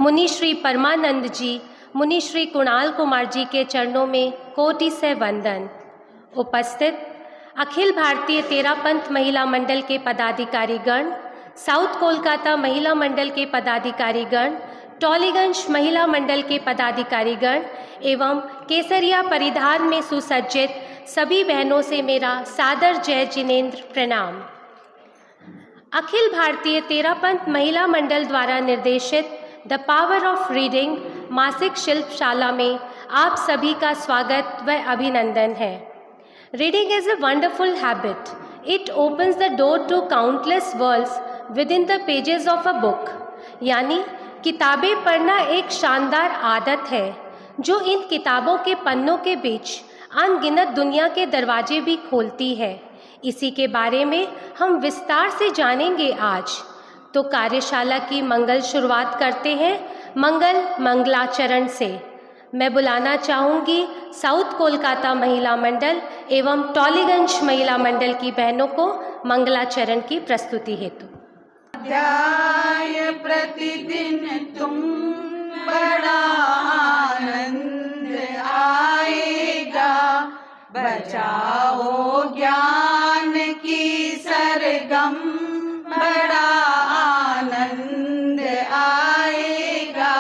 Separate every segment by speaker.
Speaker 1: मुनि श्री परमानंद जी, मुनि श्री कुणाल कुमार जी के चरणों में कोटि से वंदन। उपस्थित अखिल भारतीय तेरापंथ महिला मंडल के पदाधिकारीगण, साउथ कोलकाता महिला मंडल के पदाधिकारीगण, टॉलीगंज महिला मंडल के पदाधिकारीगण एवं केसरिया परिधान में सुसज्जित सभी बहनों से मेरा सादर जय जिनेन्द्र प्रणाम। अखिल भारतीय तेरापंथ महिला मंडल द्वारा निर्देशित द पावर ऑफ रीडिंग मासिक शिल्पशाला में आप सभी का स्वागत व अभिनंदन है। Reading is a wonderful habit. It opens the door to countless worlds within the pages of a book. यानी किताबें पढ़ना एक शानदार आदत है जो इन किताबों के पन्नों के बीच अनगिनत दुनिया के दरवाजे भी खोलती है। इसी के बारे में हम विस्तार से जानेंगे आज। तो कार्यशाला की मंगल शुरुआत करते हैं मंगल मंगलाचरण से। मैं बुलाना चाहूँगी साउथ कोलकाता महिला मंडल एवं टॉलीगंज महिला मंडल की बहनों को मंगलाचरण की प्रस्तुति हेतु।
Speaker 2: अध्याय प्रतिदिन तुम बड़ा आनंद आएगा, बचाओ ज्ञान की सरगम, बड़ा आनंद आएगा।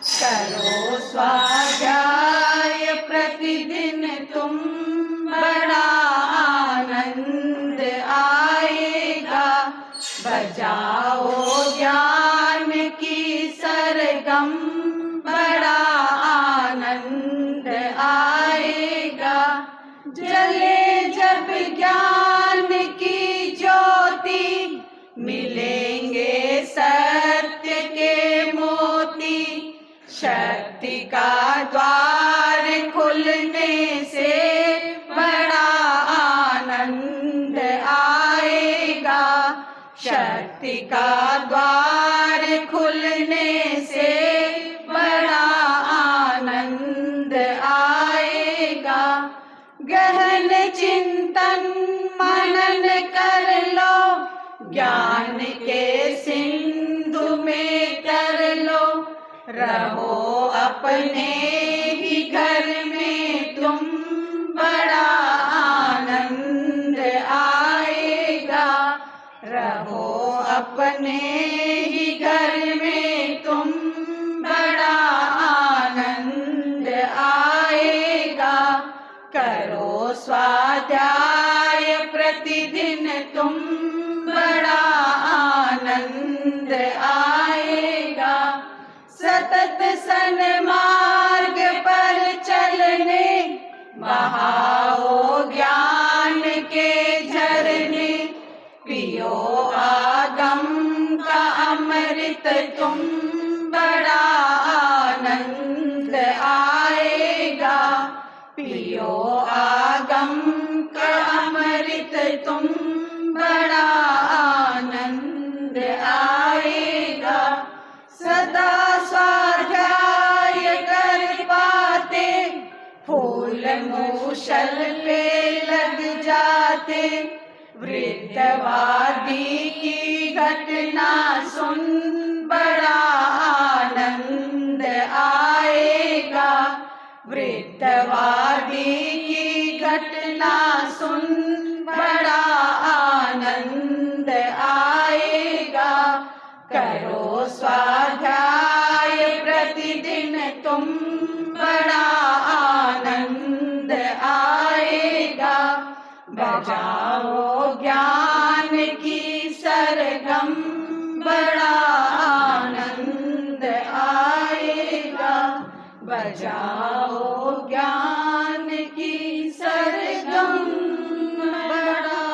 Speaker 2: करो स्वाध्याय प्रतिदिन तुम, बड़ा आनंद आएगा, बजाओ ज्ञान की सरगम, बड़ा आनंद आएगा। जले जब ज्ञान की ज्योति, मिलेंगे सत्य के मोती। शक्ति का द्वार खुलने से बड़ा आनंद आएगा। शक्ति का द्वार खुलने से बड़ा आनंद आएगा। गहन चिंतन मनन कर लो, ज्ञान के सिंधु में तर लो। रहो अपने ही घर में तुम, बड़ा आनंद आएगा। रहो अपने ही घर में तुम, बड़ा आनंद आएगा। करो स्वाध्याय प्रतिदिन तुम, बड़ा आनंद आएगा। सतत सन्मार्ग पर चलने, बहाओ ज्ञान के झरने। पियो आगम का अमृत तुम, बड़ा आनंद आएगा। पियो आगम का अमृत तुम, बड़ा आनंद आएगा। सदा स्वाध्याय कर पाते, फूल मूसल पे लग जाते। वृद्धवादी की घटना सुन, बड़ा आनंद आएगा। वृद्धवादी की घटना सुन, बड़ा आनंद आएगा। करो स्वाध्याय प्रतिदिन तुम, बड़ा आनंद आएगा। बजाओ ज्ञान की सरगम, बड़ा आनंद आएगा। बजाओ ज्ञान की सरगम, बड़ा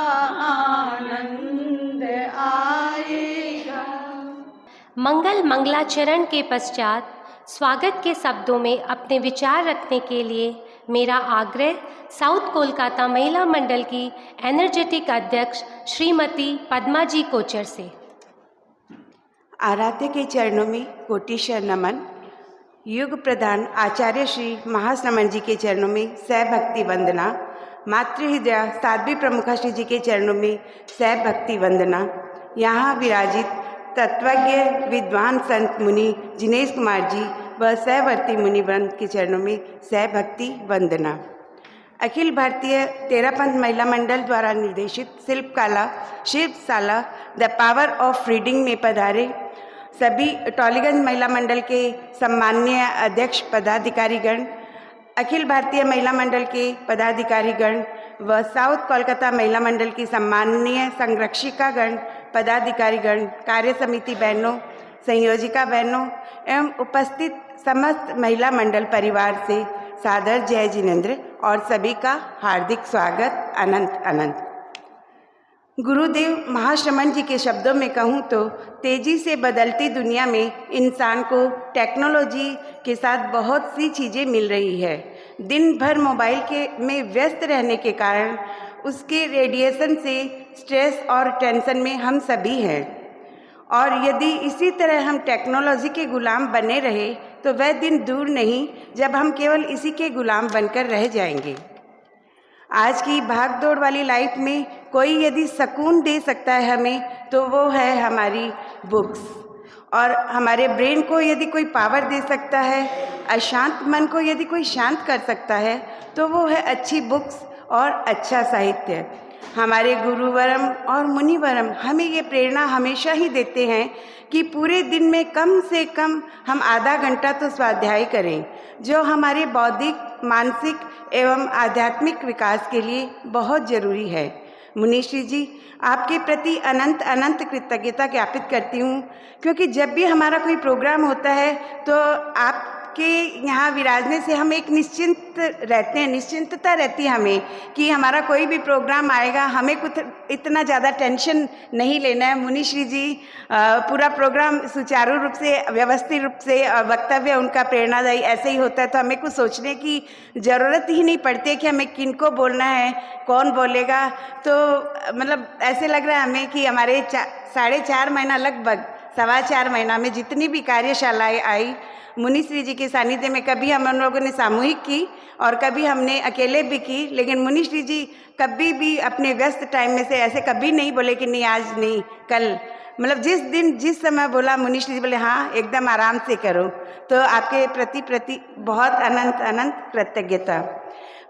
Speaker 2: आनंद आएगा।
Speaker 1: मंगल मंगलाचरण के पश्चात स्वागत के शब्दों में अपने विचार रखने के लिए मेरा आग्रह साउथ कोलकाता महिला मंडल की एनर्जेटिक अध्यक्ष श्रीमती पद्मा जी कोचर से।
Speaker 3: आराध्य के चरणों में कोटिशर नमन। युग प्रधान आचार्य श्री महाश्रमण जी के चरणों में सहभक्ति वंदना। मातृहृदया साध्वी प्रमुखा श्री जी के चरणों में सहभक्ति वंदना। यहाँ विराजित तत्वज्ञ विद्वान संत मुनि जिनेश कुमार जी व सहवर्ती मुनिवृंद के चरणों में सहभक्ति वंदना। अखिल भारतीय तेरापंथ महिला मंडल द्वारा निर्देशित शिल्पशाला द पावर ऑफ रीडिंग में पधारे सभी टॉलीगंज महिला मंडल के सम्माननीय अध्यक्ष पदाधिकारीगण, अखिल भारतीय महिला मंडल के पदाधिकारीगण व साउथ कोलकाता महिला मंडल की सम्माननीय संरक्षिकागण, पदाधिकारीगण, कार्य समिति बहनों, संयोजिका बहनों एवं उपस्थित समस्त महिला मंडल परिवार से सादर जय जिनेंद्र और सभी का हार्दिक स्वागत। अनंत अनंत। गुरुदेव महाश्रमण जी के शब्दों में कहूँ तो तेजी से बदलती दुनिया में इंसान को टेक्नोलॉजी के साथ बहुत सी चीज़ें मिल रही है। दिन भर मोबाइल में व्यस्त रहने के कारण उसके रेडिएशन से स्ट्रेस और टेंशन में हम सभी हैं, और यदि इसी तरह हम टेक्नोलॉजी के गुलाम बने रहे तो वह दिन दूर नहीं जब हम केवल इसी के गुलाम बनकर रह जाएंगे। आज की भागदौड़ वाली लाइफ में कोई यदि सुकून दे सकता है हमें तो वो है हमारी बुक्स, और हमारे ब्रेन को यदि कोई पावर दे सकता है, अशांत मन को यदि कोई शांत कर सकता है तो वो है अच्छी बुक्स और अच्छा साहित्य। हमारे गुरुवरम और मुनिवरम हमें ये प्रेरणा हमेशा ही देते हैं कि पूरे दिन में कम से कम हम आधा घंटा तो स्वाध्याय करें, जो हमारे बौद्धिक, मानसिक एवं आध्यात्मिक विकास के लिए बहुत ज़रूरी है। मुनीश्री जी, आपके प्रति अनंत अनंत कृतज्ञता ज्ञापित करती हूँ, क्योंकि जब भी हमारा कोई प्रोग्राम होता है तो आपके यहाँ विराजने से हम एक निश्चिंत रहते हैं, निश्चिंतता रहती है हमें कि हमारा कोई भी प्रोग्राम आएगा, हमें कुछ इतना ज़्यादा टेंशन नहीं लेना है। मुनीश्री जी पूरा प्रोग्राम सुचारू रूप से, व्यवस्थित रूप से, और वक्तव्य उनका प्रेरणादायी ऐसे ही होता है, तो हमें कुछ सोचने की ज़रूरत ही नहीं पड़ती है कि हमें किनको बोलना है, कौन बोलेगा। तो मतलब ऐसे लग रहा है हमें कि हमारे 4.5 महीना, लगभग 4.25 महीना में जितनी भी कार्यशालाएँ आई मुनीश्री जी के सानिध्य में, कभी हम लोगों ने सामूहिक की और कभी हमने अकेले भी की, लेकिन मुनीश्री जी कभी भी अपने व्यस्त टाइम में से ऐसे कभी नहीं बोले कि नहीं आज नहीं कल, मतलब जिस दिन जिस समय बोला मुनीश्री जी बोले हाँ एकदम आराम से करो। तो आपके प्रति बहुत अनंत अनंत कृतज्ञता।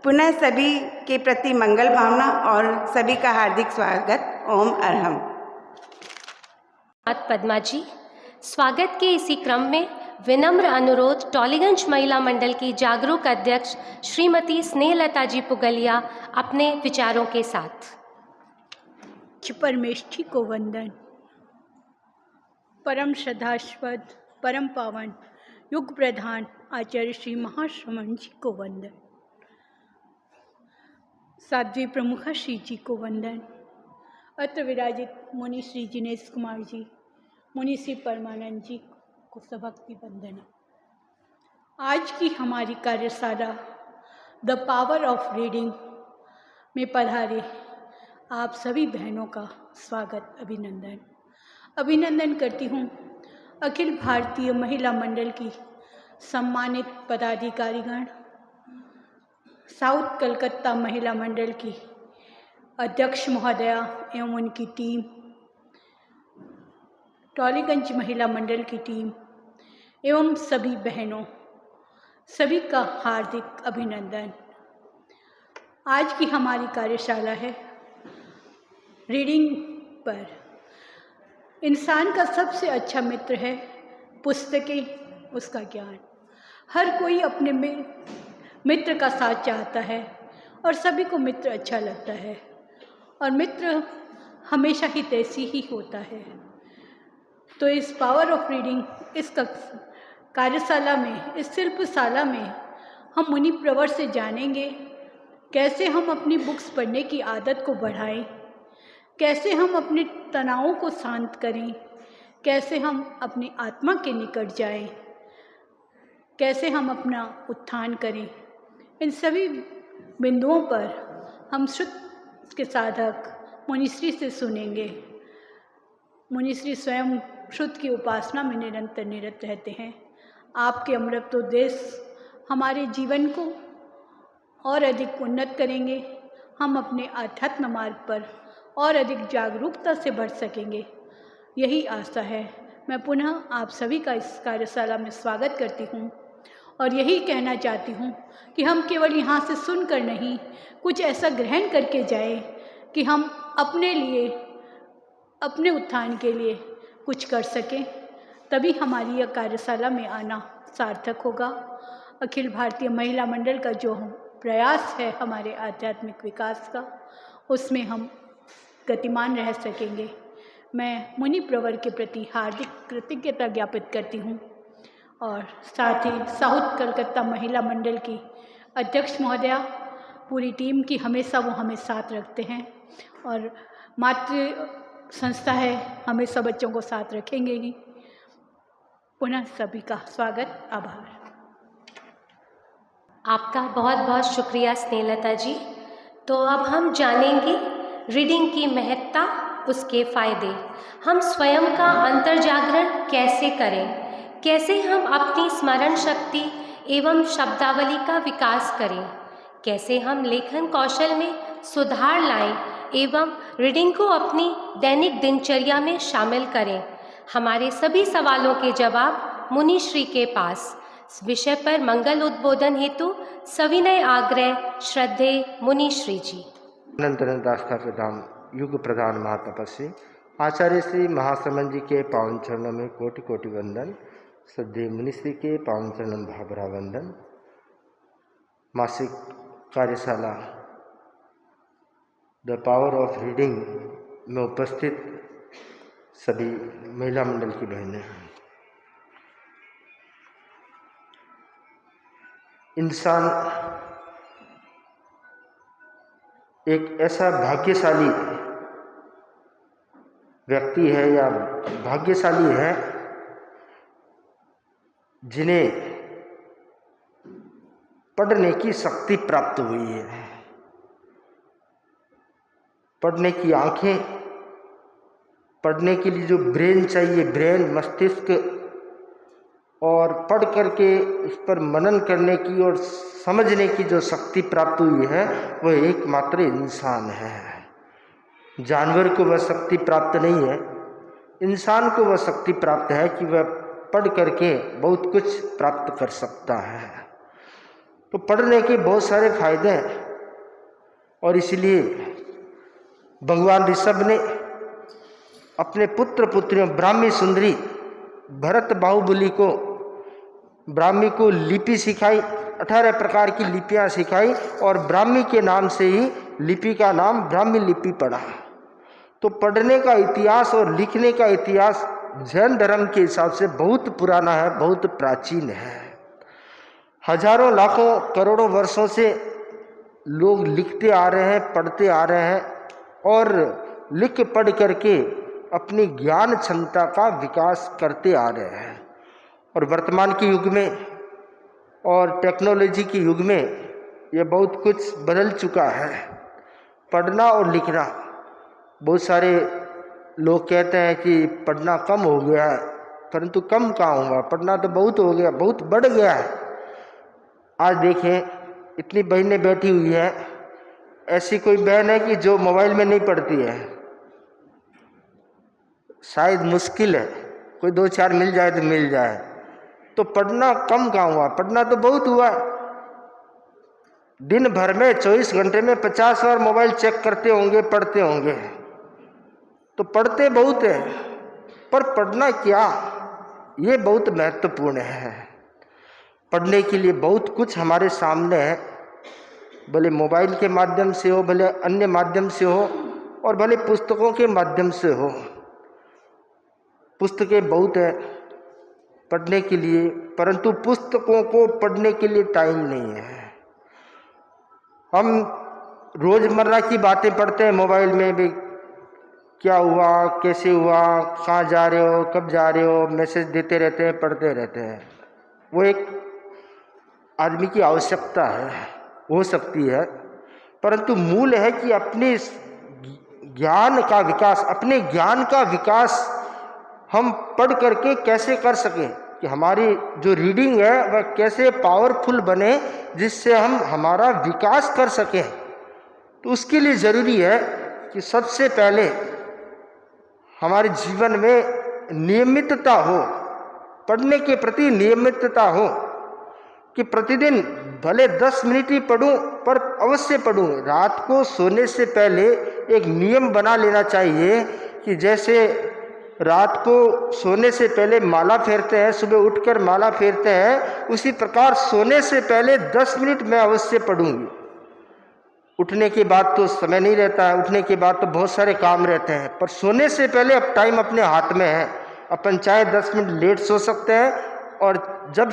Speaker 3: पुनः सभी के प्रति मंगल भावना और सभी का हार्दिक स्वागत। ओम अरहम।
Speaker 1: पद्मा जी, स्वागत के इसी क्रम में विनम्र अनुरोध टॉलीगंज महिला मंडल की जागरूक अध्यक्ष श्रीमती स्नेहलता जी पुगलिया अपने विचारों के साथ।
Speaker 2: परमेष्ठी को वंदन। परम श्रद्धास्पद, परम पावन, युग प्रधान आचार्य श्री महाश्रमण जी को वंदन। साध्वी प्रमुखा श्री जी को वंदन। अत्र विराजित मुनि श्री जिनेश कुमार जी, मुनि श्री परमानंद जी को सभक्ति वंदना। आज की हमारी कार्यशाला द पावर ऑफ रीडिंग में पधारे आप सभी बहनों का स्वागत, अभिनंदन करती हूँ। अखिल भारतीय महिला मंडल की सम्मानित पदाधिकारीगण, साउथ कलकत्ता महिला मंडल की अध्यक्ष महोदया एवं उनकी टीम, टॉलीगंज महिला मंडल की टीम एवं सभी बहनों, सभी का हार्दिक अभिनंदन। आज की हमारी कार्यशाला है रीडिंग पर। इंसान का सबसे अच्छा मित्र है पुस्तकें, उसका ज्ञान। हर कोई अपने मित्र का साथ चाहता है और सभी को मित्र अच्छा लगता है, और मित्र हमेशा ही तैसी ही होता है। तो इस पावर ऑफ रीडिंग, इस कार्यशाला में, इस शिल्पशाला में हम मुनि प्रवर से जानेंगे कैसे हम अपनी बुक्स पढ़ने की आदत को बढ़ाएं, कैसे हम अपने तनावों को शांत करें, कैसे हम अपनी आत्मा के निकट जाएं, कैसे हम अपना उत्थान करें। इन सभी बिंदुओं पर हम श्रुत के साधक मुनिश्री से सुनेंगे। मुनिश्री स्वयं श्रुत की उपासना में निरंतर निरत रहते हैं। आपके अमृतोपदेश हमारे जीवन को और अधिक उन्नत करेंगे। हम अपने आध्यात्म मार्ग पर और अधिक जागरूकता से बढ़ सकेंगे, यही आशा है। मैं पुनः आप सभी का इस कार्यशाला में स्वागत करती हूँ और यही कहना चाहती हूँ कि हम केवल यहाँ से सुनकर नहीं, कुछ ऐसा ग्रहण करके जाएं कि हम अपने लिए, अपने उत्थान के लिए कुछ कर सकें। तभी हमारी यह कार्यशाला में आना सार्थक होगा। अखिल भारतीय महिला मंडल का जो प्रयास है हमारे आध्यात्मिक विकास का, उसमें हम गतिमान रह सकेंगे। मैं मुनि प्रवर के प्रति हार्दिक कृतज्ञता ज्ञापित करती हूँ और साथ ही साउथ कलकत्ता महिला मंडल की अध्यक्ष महोदया, पूरी टीम की हमेशा वो हमें साथ रखते हैं और मातृ संस्था है, हमेशा बच्चों को साथ रखेंगे ही। पुनः सभी का स्वागत, आभार।
Speaker 1: आपका बहुत बहुत शुक्रिया स्नेहलता जी। तो अब हम जानेंगे रीडिंग की महत्ता, उसके फायदे, हम स्वयं का अंतर्जागरण कैसे करें, कैसे हम अपनी स्मरण शक्ति एवं शब्दावली का विकास करें, कैसे हम लेखन कौशल में सुधार लाएं एवं रीडिंग को अपनी दैनिक दिनचर्या में शामिल करें। हमारे सभी सवालों के जवाब मुनि श्री के पास। इस विषय पर मंगल उद्बोधन हेतु सविनय आग्रह श्रद्धेय मुनि श्री जी।
Speaker 4: अनंत आस्था प्रधान युग प्रधान महातपस्वी आचार्य श्री महाश्रमण जी के पावन चरणों में कोटि कोटि वंदन। श्रद्धेय मुनि श्री के पावन चरणों में भावभरा वंदन। मासिक कार्यशाला द पावर ऑफ रीडिंग में उपस्थित सभी महिला मंडल की बहनें, इंसान एक ऐसा भाग्यशाली व्यक्ति है या भाग्यशाली है जिन्हें पढ़ने की शक्ति प्राप्त हुई है। पढ़ने की आंखें, पढ़ने के लिए जो ब्रेन चाहिए, ब्रेन, मस्तिष्क, और पढ़ करके उस पर मनन करने की और समझने की जो शक्ति प्राप्त हुई है वह एकमात्र इंसान है। जानवर को वह शक्ति प्राप्त नहीं है, इंसान को वह शक्ति प्राप्त है कि वह पढ़ करके बहुत कुछ प्राप्त कर सकता है। तो पढ़ने के बहुत सारे फायदे हैं और इसलिए भगवान ऋषभ ने अपने पुत्र पुत्रियों ब्राह्मी सुंदरी भरत बाहुबली को, ब्राह्मी को लिपि सिखाई, 18 प्रकार की लिपियां सिखाई और ब्राह्मी के नाम से ही लिपि का नाम ब्राह्मी लिपि पड़ा। तो पढ़ने का इतिहास और लिखने का इतिहास जैन धर्म के हिसाब से बहुत पुराना है, बहुत प्राचीन है। हजारों लाखों करोड़ों वर्षों से लोग लिखते आ रहे हैं, पढ़ते आ रहे हैं और लिख पढ़ करके अपनी ज्ञान क्षमता का विकास करते आ रहे हैं। और वर्तमान के युग में और टेक्नोलॉजी के युग में ये बहुत कुछ बदल चुका है। पढ़ना और लिखना, बहुत सारे लोग कहते हैं कि पढ़ना कम हो गया है, परंतु कम कहाँ हुआ, पढ़ना तो बहुत हो गया, बहुत बढ़ गया है। आज देखें इतनी बहनें बैठी हुई हैं, ऐसी कोई बहन है कि जो मोबाइल में नहीं पढ़ती है? शायद मुश्किल है, कोई 2-4 मिल जाए तो मिल जाए। तो पढ़ना कम कहाँ हुआ, पढ़ना तो बहुत हुआ। दिन भर में 24 घंटे में 50 बार मोबाइल चेक करते होंगे, पढ़ते होंगे, तो पढ़ते बहुत है, पर पढ़ना क्या, ये बहुत महत्वपूर्ण है। पढ़ने के लिए बहुत कुछ हमारे सामने है, भले मोबाइल के माध्यम से हो, भले अन्य माध्यम से हो और भले पुस्तकों के माध्यम से हो। पुस्तकें बहुत है पढ़ने के लिए, परंतु पुस्तकों को पढ़ने के लिए टाइम नहीं है। हम रोज़मर्रा की बातें पढ़ते हैं मोबाइल में भी, क्या हुआ, कैसे हुआ, कहाँ जा रहे हो, कब जा रहे हो, मैसेज देते रहते हैं, पढ़ते रहते हैं। वो एक आदमी की आवश्यकता है, हो सकती है, परंतु मूल है कि अपने ज्ञान का विकास, अपने ज्ञान का विकास हम पढ़ करके कैसे कर सकें, कि हमारी जो रीडिंग है वह कैसे पावरफुल बने, जिससे हम हमारा विकास कर सकें। तो उसके लिए ज़रूरी है कि सबसे पहले हमारे जीवन में नियमितता हो, पढ़ने के प्रति नियमितता हो कि प्रतिदिन भले 10 मिनट ही पढूं पर अवश्य पढूं। रात को सोने से पहले एक नियम बना लेना चाहिए कि जैसे रात को सोने से पहले माला फेरते हैं, सुबह उठकर माला फेरते हैं, उसी प्रकार सोने से पहले 10 मिनट मैं अवश्य पढ़ूंगी। उठने के बाद तो समय नहीं रहता है, उठने के बाद तो बहुत सारे काम रहते हैं, पर सोने से पहले अब टाइम अपने हाथ में है। अपन चाहे 10 मिनट लेट सो सकते हैं और जब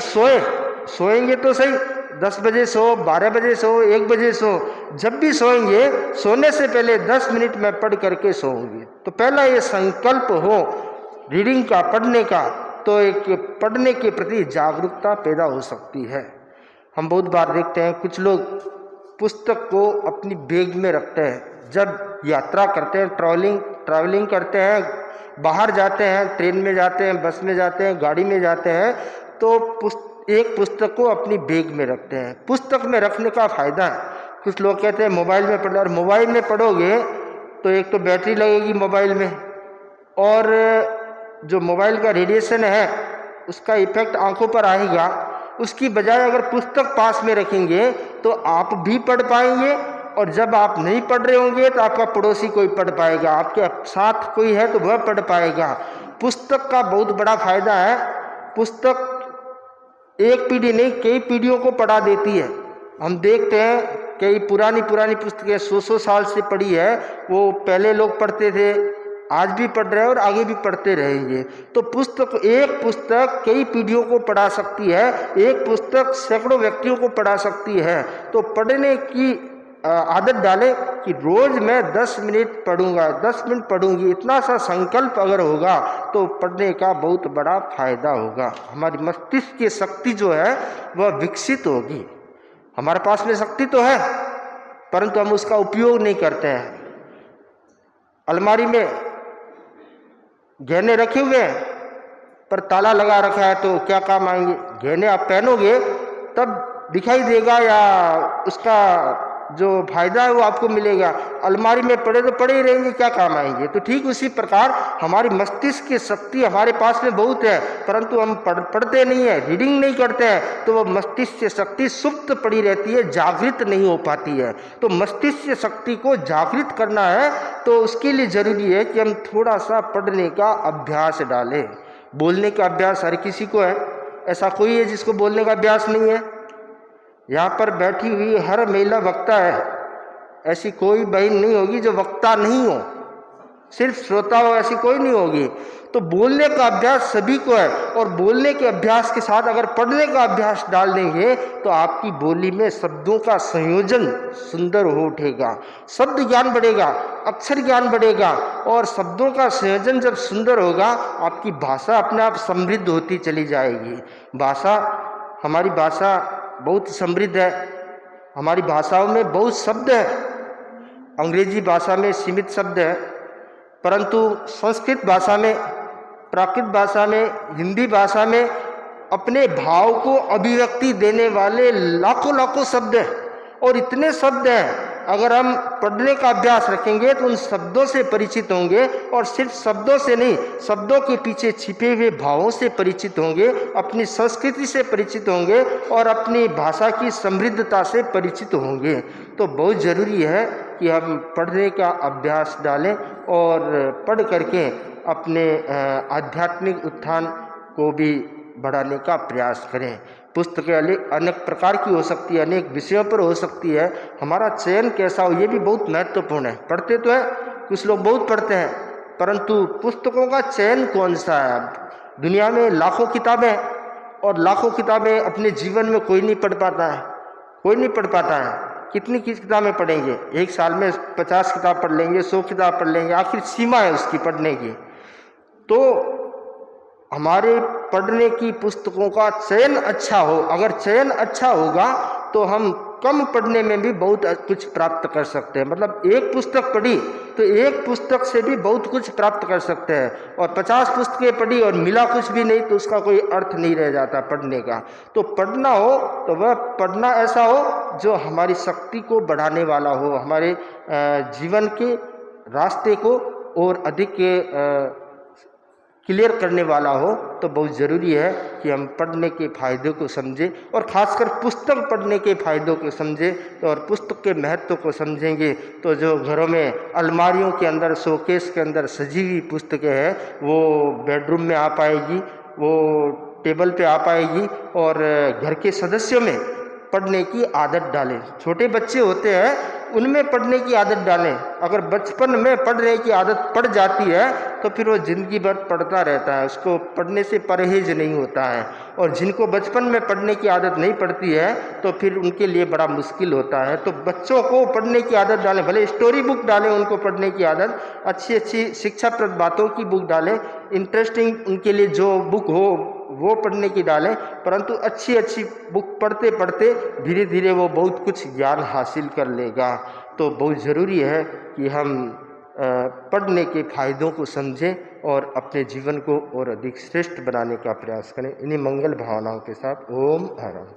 Speaker 4: सोएंगे तो सही, 10 बजे सो, 12 बजे सो, 1 बजे सो, जब भी सोएंगे सोने से पहले 10 मिनट में पढ़ करके सोऊंगी। तो पहला ये संकल्प हो रीडिंग का, पढ़ने का, तो एक पढ़ने के प्रति जागरूकता पैदा हो सकती है। हम बहुत बार देखते हैं कुछ लोग पुस्तक को अपनी बैग में रखते हैं। जब यात्रा करते हैं, ट्रैवलिंग करते हैं, बाहर जाते हैं, ट्रेन में जाते हैं, बस में जाते हैं, गाड़ी में जाते हैं, तो एक पुस्तक को अपनी बैग में रखते हैं। पुस्तक में रखने का फ़ायदा है, कुछ लोग कहते हैं मोबाइल में पढ़ो, और मोबाइल में पढ़ोगे तो एक तो बैटरी लगेगी मोबाइल में, और जो मोबाइल का रेडिएशन है उसका इफेक्ट आंखों पर आएगा। उसकी बजाय अगर पुस्तक पास में रखेंगे तो आप भी पढ़ पाएंगे, और जब आप नहीं पढ़ रहे होंगे तो आपका पड़ोसी कोई पढ़ पाएगा, आपके साथ कोई है तो वह पढ़ पाएगा। पुस्तक का बहुत बड़ा फायदा है। पुस्तक एक पीढ़ी नहीं, कई पीढ़ियों को पढ़ा देती है। हम देखते हैं कई पुरानी पुस्तकें 100 साल से पढ़ी है, वो पहले लोग पढ़ते थे, आज भी पढ़ रहे हैं और आगे भी पढ़ते रहेंगे। तो एक पुस्तक कई पीढ़ियों को पढ़ा सकती है, एक पुस्तक सैकड़ों व्यक्तियों को पढ़ा सकती है। तो पढ़ने की आदत डालें कि रोज़ मैं 10 मिनट पढ़ूंगा, 10 मिनट पढ़ूंगी, इतना सा संकल्प अगर होगा तो पढ़ने का बहुत बड़ा फायदा होगा। हमारी मस्तिष्क की शक्ति जो है वह विकसित होगी। हमारे पास में शक्ति तो है परंतु हम उसका उपयोग नहीं करते हैं। अलमारी में गहने रखे हुए हैं पर ताला लगा रखा है तो क्या काम आएंगे? गहने आप पहनोगे तब दिखाई देगा या उसका जो फायदा है वो आपको मिलेगा। अलमारी में पड़े तो पड़े ही रहेंगे, क्या काम आएंगे? तो ठीक उसी प्रकार हमारी मस्तिष्क की शक्ति हमारे पास में बहुत है परंतु हम पढ़ते नहीं है, रीडिंग नहीं करते हैं, तो वो मस्तिष्क की शक्ति सुप्त पड़ी रहती है, जागृत नहीं हो पाती है। तो मस्तिष्क की शक्ति को जागृत करना है तो उसके लिए जरूरी है कि हम थोड़ा सा पढ़ने का अभ्यास डालें। बोलने का अभ्यास हर किसी को है, ऐसा कोई है जिसको बोलने का अभ्यास नहीं है? यहाँ पर बैठी हुई हर महिला वक्ता है, ऐसी कोई बहन नहीं होगी जो वक्ता नहीं हो, सिर्फ श्रोता हो, ऐसी कोई नहीं होगी। तो बोलने का अभ्यास सभी को है और बोलने के अभ्यास के साथ अगर पढ़ने का अभ्यास डाल देंगे तो आपकी बोली में शब्दों का संयोजन सुंदर हो उठेगा, शब्द ज्ञान बढ़ेगा, अक्षर ज्ञान बढ़ेगा और शब्दों का संयोजन जब सुंदर होगा आपकी भाषा अपने आप समृद्ध होती चली जाएगी। हमारी भाषा बहुत समृद्ध है, हमारी भाषाओं में बहुत शब्द है। अंग्रेजी भाषा में सीमित शब्द है परंतु संस्कृत भाषा में, प्राकृत भाषा में, हिंदी भाषा में अपने भाव को अभिव्यक्ति देने वाले लाखों शब्द हैं और इतने शब्द हैं। अगर हम पढ़ने का अभ्यास रखेंगे तो उन शब्दों से परिचित होंगे और सिर्फ शब्दों से नहीं, शब्दों के पीछे छिपे हुए भावों से परिचित होंगे, अपनी संस्कृति से परिचित होंगे और अपनी भाषा की समृद्धता से परिचित होंगे। तो बहुत ज़रूरी है कि हम पढ़ने का अभ्यास डालें और पढ़ करके अपने आध्यात्मिक उत्थान को भी बढ़ाने का प्रयास करें। पुस्तकें अनेक प्रकार की हो सकती है, अनेक विषयों पर हो सकती है। हमारा चयन कैसा हो ये भी बहुत महत्वपूर्ण है। पढ़ते तो है, कुछ लोग बहुत पढ़ते हैं परंतु पुस्तकों का चयन कौन सा है? दुनिया में लाखों किताबें और लाखों किताबें अपने जीवन में कोई नहीं पढ़ पाता है, कोई नहीं पढ़ पाता है। कितनी किताबें पढ़ेंगे? एक साल में 50 किताब पढ़ लेंगे, 100 किताब पढ़ लेंगे, आखिर सीमा है उसकी पढ़ने की। तो हमारे पढ़ने की पुस्तकों का चयन अच्छा हो, अगर चयन अच्छा होगा तो हम कम पढ़ने में भी बहुत कुछ प्राप्त कर सकते हैं। मतलब एक पुस्तक पढ़ी तो एक पुस्तक से भी बहुत कुछ प्राप्त कर सकते हैं और 50 पुस्तकें पढ़ी और मिला कुछ भी नहीं तो उसका कोई अर्थ नहीं रह जाता पढ़ने का। तो पढ़ना हो तो वह पढ़ना ऐसा हो जो हमारी शक्ति को बढ़ाने वाला हो, हमारे जीवन के रास्ते को और अधिक क्लियर करने वाला हो, तो बहुत ज़रूरी है कि हम पढ़ने के फ़ायदों को समझें और ख़ासकर पुस्तक पढ़ने के फ़ायदों को समझें। तो और पुस्तक के महत्व को समझेंगे तो जो घरों में अलमारियों के अंदर, शोकेस के अंदर सजी हुई पुस्तकें हैं, वो बेडरूम में आ पाएगी, वो टेबल पे आ पाएगी और घर के सदस्यों में पढ़ने की आदत डालें। छोटे बच्चे होते हैं उनमें पढ़ने की आदत डालें। अगर बचपन में पढ़ने की आदत पड़ जाती है तो फिर वो ज़िंदगी भर पढ़ता रहता है, उसको पढ़ने से परहेज नहीं होता है। और जिनको बचपन में पढ़ने की आदत नहीं पड़ती है तो फिर उनके लिए बड़ा मुश्किल होता है। तो बच्चों को पढ़ने की आदत डालें, भले स्टोरी बुक डालें उनको पढ़ने की आदत, अच्छी अच्छी शिक्षाप्रद बातों की बुक डालें, इंटरेस्टिंग उनके लिए जो बुक हो वो पढ़ने की डालें, परंतु अच्छी अच्छी बुक पढ़ते पढ़ते धीरे धीरे वो बहुत कुछ ज्ञान हासिल कर लेगा। तो बहुत ज़रूरी है कि हम पढ़ने के फ़ायदों को समझें और अपने जीवन को और अधिक श्रेष्ठ बनाने का प्रयास करें। इन्हीं मंगल भावनाओं के साथ ओम हरम।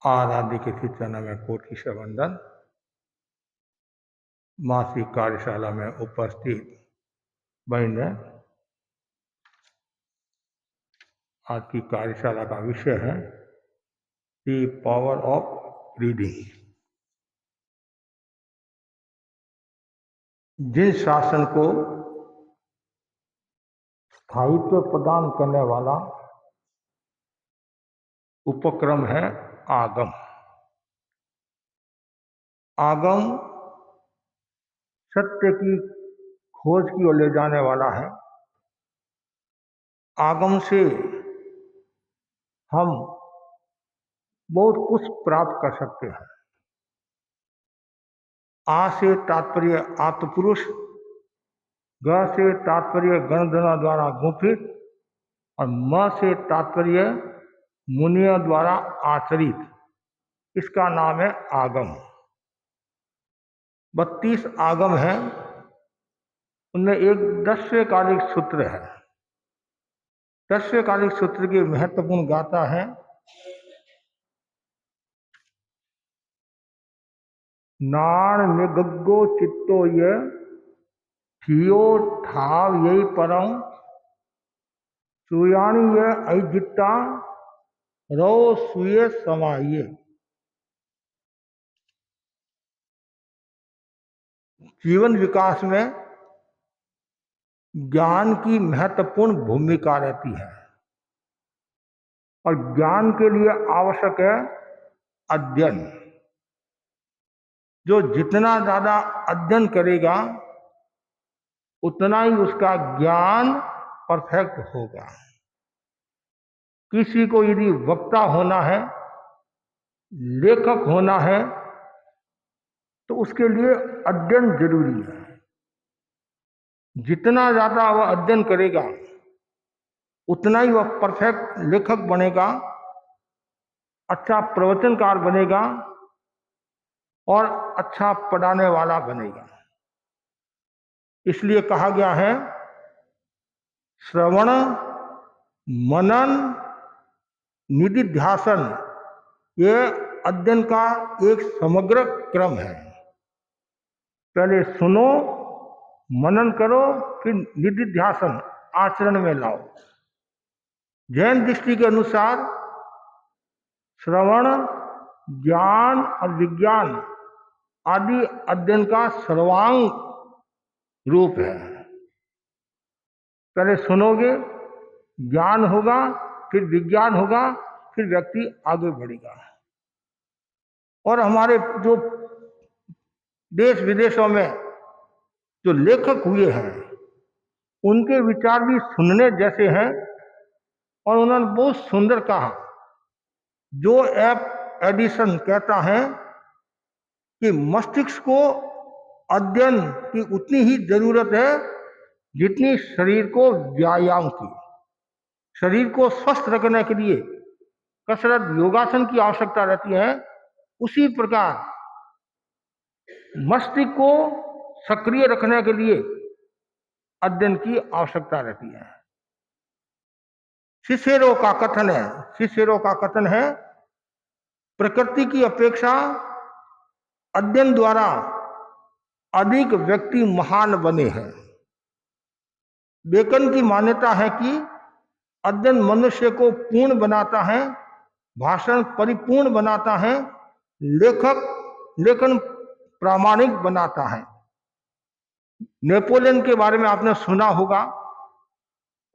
Speaker 5: आराध्य के चरण में कोटि से वंदन। मासिक कार्यशाला में उपस्थित बहने, आज की कार्यशाला का विषय है द पावर ऑफ रीडिंग। जिन शासन को स्थायित्व प्रदान करने वाला उपक्रम है आगम। आगम सत्य की खोज की ओर ले जाने वाला है। आगम से हम बहुत कुछ प्राप्त कर सकते हैं। आ से तात्पर्य आत्मपुरुष, ग से तात्पर्य गणधना द्वारा गुंफित और म से तात्पर्य मुनियों द्वारा आचरित, इसका नाम है आगम। 32 आगम हैं, उनमें एक 10वें कालिक सूत्र है। 10वें कालिक सूत्र की महत्वपूर्ण गाथा है नाण में गग्गो चित्तो ये थियो ठाव यही परम सुयाणी ये अजित्ता रो सुये समाये। जीवन विकास में ज्ञान की महत्वपूर्ण भूमिका रहती है और ज्ञान के लिए आवश्यक है अध्ययन। जो जितना ज्यादा अध्ययन करेगा उतना ही उसका ज्ञान परफेक्ट होगा। किसी को यदि वक्ता होना है, लेखक होना है, तो उसके लिए अध्ययन जरूरी है। जितना ज्यादा वह अध्ययन करेगा उतना ही वह परफेक्ट लेखक बनेगा, अच्छा प्रवचनकार बनेगा और अच्छा पढ़ाने वाला बनेगा। इसलिए कहा गया है श्रवण, मनन, निधिध्यासन, ये अध्ययन का एक समग्र क्रम है। पहले सुनो, मनन करो, फिर निधिध्यासन आचरण में लाओ। जैन दृष्टि के अनुसार श्रवण, ज्ञान और विज्ञान आदि अध्ययन का सर्वांग रूप है। पहले सुनोगे, ज्ञान होगा, फिर विज्ञान होगा, फिर व्यक्ति आगे बढ़ेगा। और हमारे जो देश विदेशों में जो लेखक हुए हैं उनके विचार भी सुनने जैसे हैं और उन्होंने बहुत सुंदर कहा। जो एडिसन कहता है कि मस्तिष्क को अध्ययन की उतनी ही जरूरत है जितनी शरीर को व्यायाम की। शरीर को स्वस्थ रखने के लिए कसरत, योगासन की आवश्यकता रहती है, उसी प्रकार मस्तिष्क को सक्रिय रखने के लिए अध्ययन की आवश्यकता रहती है। सिसेरो का कथन है प्रकृति की अपेक्षा अध्ययन द्वारा अधिक व्यक्ति महान बने हैं। बेकन की मान्यता है कि अध्ययन मनुष्य को पूर्ण बनाता है, भाषण परिपूर्ण बनाता है, लेखन प्रामाणिक बनाता है। नेपोलियन के बारे में आपने सुना होगा।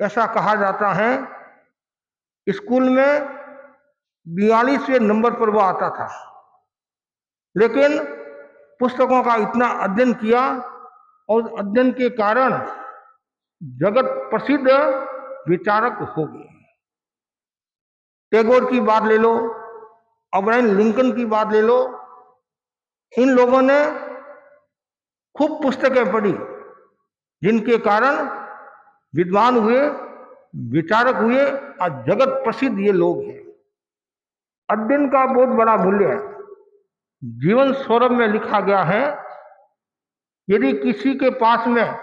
Speaker 5: ऐसा कहा जाता है स्कूल में 42वें नंबर पर वो आता था, लेकिन पुस्तकों का इतना अध्ययन किया और अध्ययन के कारण जगत प्रसिद्ध विचारक हो गए। टैगोर की बात ले लो, अब्राहम लिंकन की बात ले लो, इन लोगों ने खूब पुस्तकें पढ़ी, जिनके कारण विद्वान हुए, विचारक हुए और जगत प्रसिद्ध ये लोग हैं। अध्ययन का बहुत बड़ा मूल्य है। जीवन सौरभ में लिखा गया है, यदि किसी के पास में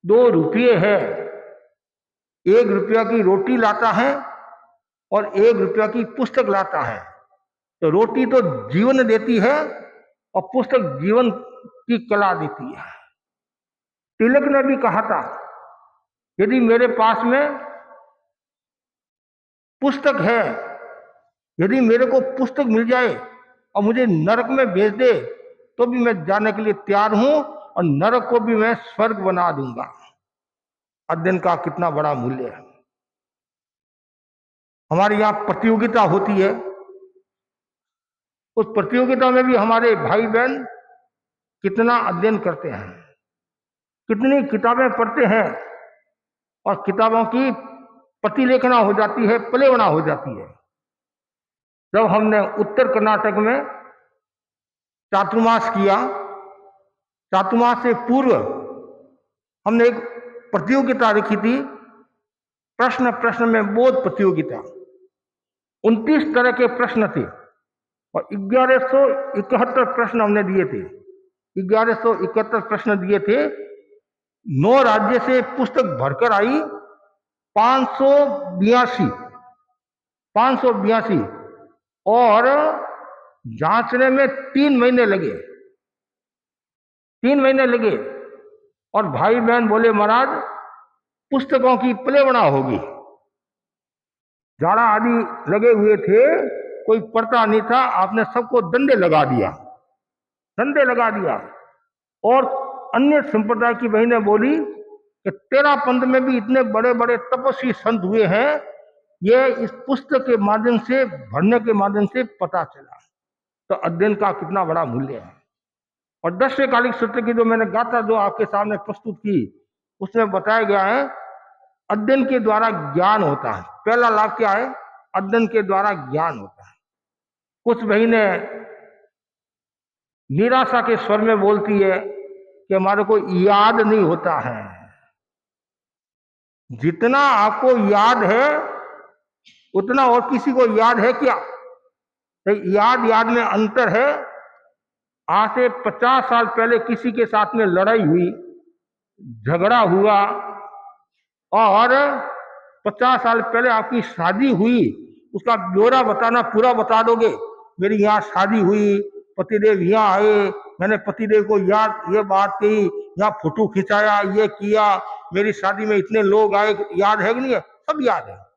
Speaker 5: 2 रुपये है, 1 रुपया की रोटी लाता है और 1 रुपया की पुस्तक लाता है, तो रोटी तो जीवन देती है और पुस्तक जीवन की कला देती है। तिलक ने भी कहा था, यदि मेरे पास में पुस्तक है, यदि मेरे को पुस्तक मिल जाए और मुझे नरक में भेज दे तो भी मैं जाने के लिए तैयार हूं और नरक को भी मैं स्वर्ग बना दूंगा। अध्ययन का कितना बड़ा मूल्य है। हमारे यहाँ प्रतियोगिता होती है, उस प्रतियोगिता में भी हमारे भाई बहन कितना अध्ययन करते हैं, कितनी किताबें पढ़ते हैं और किताबों की प्रतिलेखना हो जाती है, पलेवना हो जाती है। जब हमने उत्तर कर्नाटक में चातुर्मास किया, चातुर्मास से पूर्व हमने एक प्रतियोगिता रखी थी, प्रश्न में बोध प्रतियोगिता। 29 तरह के प्रश्न थे और 1171 प्रश्न हमने दिए थे। 1171 प्रश्न दिए थे। 9 राज्य से पुस्तक भरकर आई, 582 और जांचने में 3 महीने लगे। 3 महीने लगे और भाई बहन बोले, महाराज पुस्तकों की पलेवना होगी। जाड़ा आदि लगे हुए थे, कोई पढ़ता नहीं था, आपने सबको डंडे लगा दिया। और अन्य संप्रदाय की बहनें बोली कि तेरा पंथ में भी इतने बड़े बड़े तपस्वी संत हुए हैं, ये इस पुस्तक के माध्यम से, भरने के माध्यम से पता चला। तो अध्ययन का कितना बड़ा मूल्य है। और 10वें कालिक सूत्र की जो मैंने गाथा जो आपके सामने प्रस्तुत की, उसमें बताया गया है अध्ययन के द्वारा ज्ञान होता है। पहला लाभ क्या है? अध्ययन के द्वारा ज्ञान होता है। कुछ बहनें निराशा के स्वर में बोलती है कि हमारे को याद नहीं होता है। जितना आपको याद है उतना और किसी को याद है क्या? तो याद में अंतर है। आज से 50 साल पहले किसी के साथ में लड़ाई हुई, झगड़ा हुआ, और 50 साल पहले आपकी शादी हुई, उसका ब्यौरा बताना पूरा बता दोगे। मेरी यहाँ शादी हुई, पतिदेव यहाँ आए, मैंने पतिदेव को ये बात कही, यहाँ फोटो खिंचाया, ये किया, मेरी शादी में इतने लोग आए, याद है कि नहीं है? सब याद है।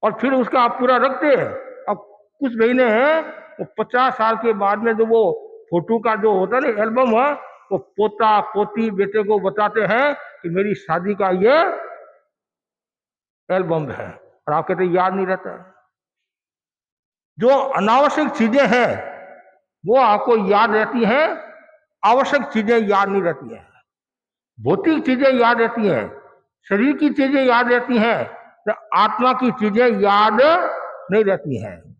Speaker 5: और फिर उसका आप पूरा रखते हैं। अब कुछ महीने हैं, वो 50 साल के बाद में जो वो फोटो का जो होता है ना एल्बम है, वो पोता पोती बेटे को बताते हैं कि मेरी शादी का ये एल्बम है, और आप कहते याद नहीं रहता है। जो अनावश्यक चीजें हैं वो आपको याद रहती हैं, आवश्यक चीजें याद नहीं रहती हैं। भौतिक चीजें याद रहती हैं, शरीर की चीजें याद रहती हैं, तो आत्मा की चीजें याद नहीं रहती हैं।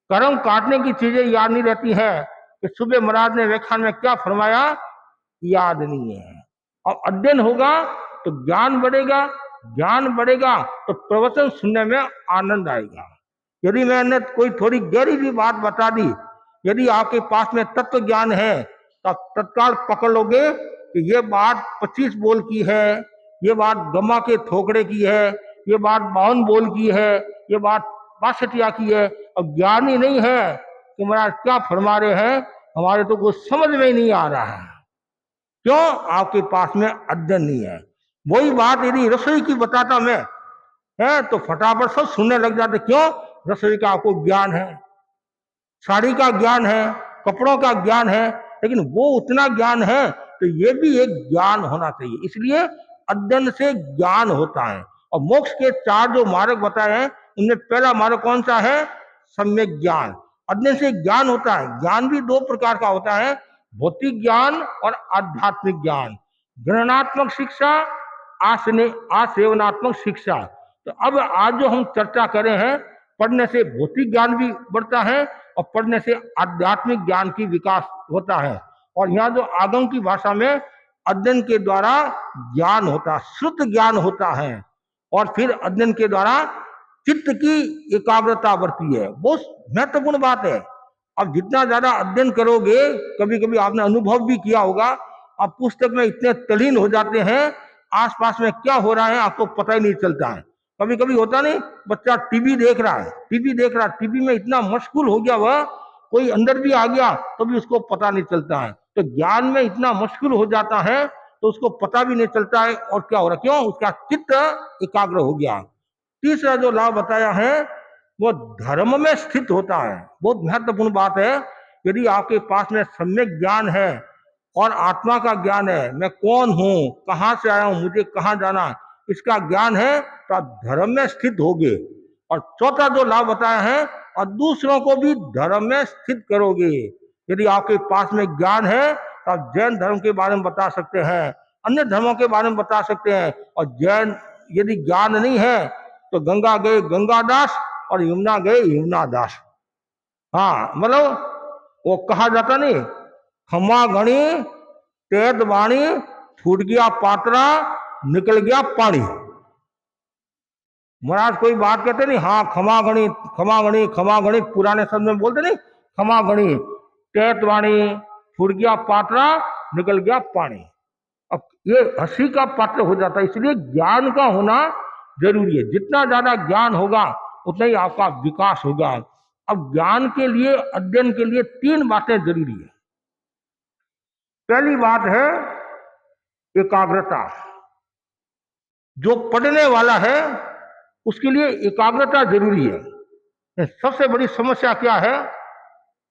Speaker 5: कर्म काटने की चीजें याद नहीं रहती हैं कि सुबह महाराज ने व्याख्यान में क्या फरमाया, याद नहीं है। और अध्ययन होगा तो ज्ञान बढ़ेगा, ज्ञान बढ़ेगा तो प्रवचन सुनने में आनंद आएगा। यदि मैंने कोई थोड़ी गहरी भी बात बता दी, यदि आपके पास में तत्व ज्ञान है तो आप तत्काल पकड़ लोगे कि ये बात 25 बोल की है, ये बात गम्मा के थोकड़े की है, ये बात 52 बोल की है, ये बात 62 की है। और ज्ञान ही नहीं है कि महाराज क्या फरमा रहे हैं, हमारे तो कुछ समझ में ही नहीं आ रहा है। क्यों? आपके पास में अध्ययन नहीं है। वही बात यदि रसोई की बताता मैं है तो फटाफट सब सुनने लग जाते। क्यों? रसोई का आपको ज्ञान है, साड़ी का ज्ञान है, कपड़ों का ज्ञान है, लेकिन वो उतना ज्ञान है तो ये भी एक ज्ञान होना चाहिए। इसलिए अध्ययन से ज्ञान होता है। और मोक्ष के 4 जो मार्ग बताए हैं उनमें पहला मार्ग कौन सा है? सम्यक ज्ञान। अध्ययन से ज्ञान होता है। ज्ञान भी 2 प्रकार का होता है, भौतिक ज्ञान और आध्यात्मिक ज्ञान। ग्रहणात्मक शिक्षा, आसेवनात्मक शिक्षा। तो अब आज जो हम चर्चा करें हैं, पढ़ने से भौतिक ज्ञान भी बढ़ता है और पढ़ने से आध्यात्मिक ज्ञान की विकास होता है। और यहाँ जो आगम की भाषा में अध्ययन के द्वारा ज्ञान होता है, शुद्ध ज्ञान होता है, और फिर अध्ययन के द्वारा चित्त की एकाग्रता बढ़ती है। बहुत महत्वपूर्ण बात है। अब जितना ज्यादा अध्ययन करोगे, कभी कभी आपने अनुभव भी किया होगा, आप पुस्तक में इतने तल्लीन हो जाते हैं, आसपास में क्या हो रहा है आपको पता ही नहीं चलता है। कभी कभी होता नहीं, बच्चा टीवी देख रहा है, टीवी में इतना मशगूल हो गया, वह कोई अंदर भी आ गया तो भी उसको पता नहीं चलता है। तो ज्ञान में इतना मशगूल हो जाता है तो उसको पता भी नहीं चलता है और क्या हो रहा है। क्यों? उसका चित्त एकाग्र हो गया। तीसरा जो लाभ बताया है वो धर्म में स्थित होता है। बहुत महत्वपूर्ण बात है। यदि आपके पास में सम्यक ज्ञान है और आत्मा का ज्ञान है, मैं कौन हूं, कहां से आया हूं, मुझे कहां जाना है, इसका ज्ञान है तो आप धर्म में स्थित होगे। और चौथा जो लाभ बताया है, और दूसरों को भी धर्म में स्थित करोगे। यदि आपके पास में ज्ञान है तो आप जैन धर्म के बारे में बता सकते हैं, अन्य धर्मों के बारे में बता सकते हैं। और जैन यदि ज्ञान नहीं है तो गंगा गए गंगादास और यमुना गए यमुनादास। हाँ, मतलब वो कहा जाता नहीं, खमा गणी तेज वाणी, फूट गया पात्रा निकल गया पानी। महाराज कोई बात कहते नहीं, हाँ खमा गणी खमा गणी खमा गणी, पुराने शब्द में बोलते नहीं, खमा गणी तेज वाणी, फूट गया पात्रा निकल गया पानी। अब ये हंसी का पात्र हो जाता है। इसलिए ज्ञान का होना जरूरी है। जितना ज्यादा ज्ञान होगा उतना ही आपका विकास होगा। अब ज्ञान के लिए, अध्ययन के लिए 3 बातें जरूरी है। पहली बात है एकाग्रता। जो पढ़ने वाला है उसके लिए एकाग्रता जरूरी है। सबसे बड़ी समस्या क्या है?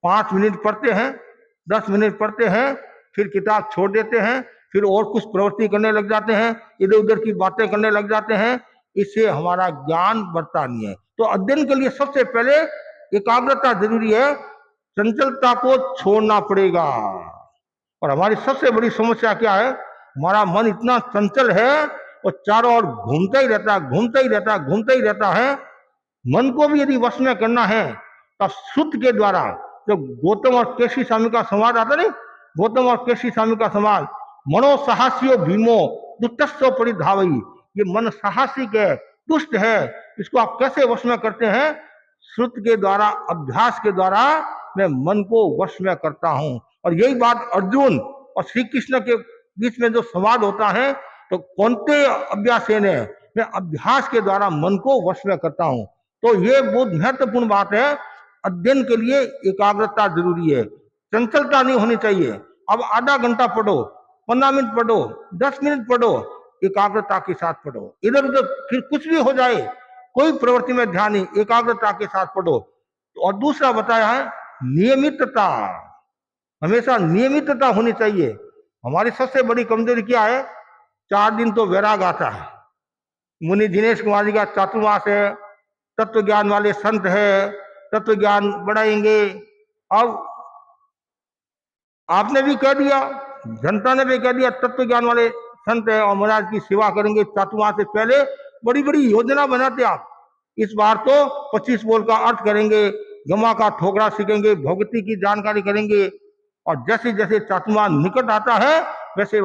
Speaker 5: 5 मिनट पढ़ते हैं, 10 मिनट पढ़ते हैं, फिर किताब छोड़ देते हैं, फिर और कुछ प्रवृत्ति करने लग जाते हैं, इधर उधर की बातें करने लग जाते हैं। इससे हमारा ज्ञान बढ़ता नहीं है। तो अध्ययन के लिए सबसे पहले एकाग्रता जरूरी है। चंचलता को छोड़ना पड़ेगा। और हमारी सबसे बड़ी समस्या क्या है? हमारा मन इतना चंचल है और चारों ओर घूमता ही रहता है। मन को भी यदि वश में करना है तो श्रुत के द्वारा, जो गौतम और केशी स्वामी का संवाद आता नहीं, गौतम और केशी स्वामी का संवाद, मनो साहसियो भीमो दुष्टस्व परिधावई। ये मन साहसिक है, दुष्ट है, इसको आप कैसे वश में करते हैं? श्रुत के द्वारा, अभ्यास के द्वारा मैं मन को वश में करता हूं। और यही बात अर्जुन और श्री कृष्ण के बीच में जो संवाद होता है, तो कौनते अभ्यासेन है, मैं अभ्यास के द्वारा मन को वश में करता हूं। तो ये बहुत महत्वपूर्ण बात है। अध्ययन के लिए एकाग्रता जरूरी है, चंचलता नहीं होनी चाहिए। अब आधा घंटा पढ़ो, 15 मिनट पढ़ो, 10 मिनट पढ़ो, एकाग्रता के साथ पढ़ो। इधर उधर फिर कुछ भी हो जाए, कोई प्रवृत्ति में ध्यान नहीं, एकाग्रता के साथ पढ़ो। और दूसरा बताया है नियमितता। हमेशा नियमितता होनी चाहिए। हमारी सबसे बड़ी कमजोरी क्या है? 4 दिन तो वैराग आता है। मुनि दिनेश कुमार जी का चातुर्मास है, तत्व ज्ञान वाले संत है, तत्व ज्ञान बढ़ाएंगे। अब आपने भी कह दिया, जनता ने भी कह दिया तत्व ज्ञान वाले संत है और महाराज की सेवा करेंगे। चातुर्मास से पहले बड़ी बड़ी योजना बनाते आप। इस बार तो 25 बोल का अर्थ करेंगे, गमा का ठोकरा सीखेंगे, भगवती की जानकारी करेंगे। और जैसे जैसे चातुर्मास निकट आता है वैसे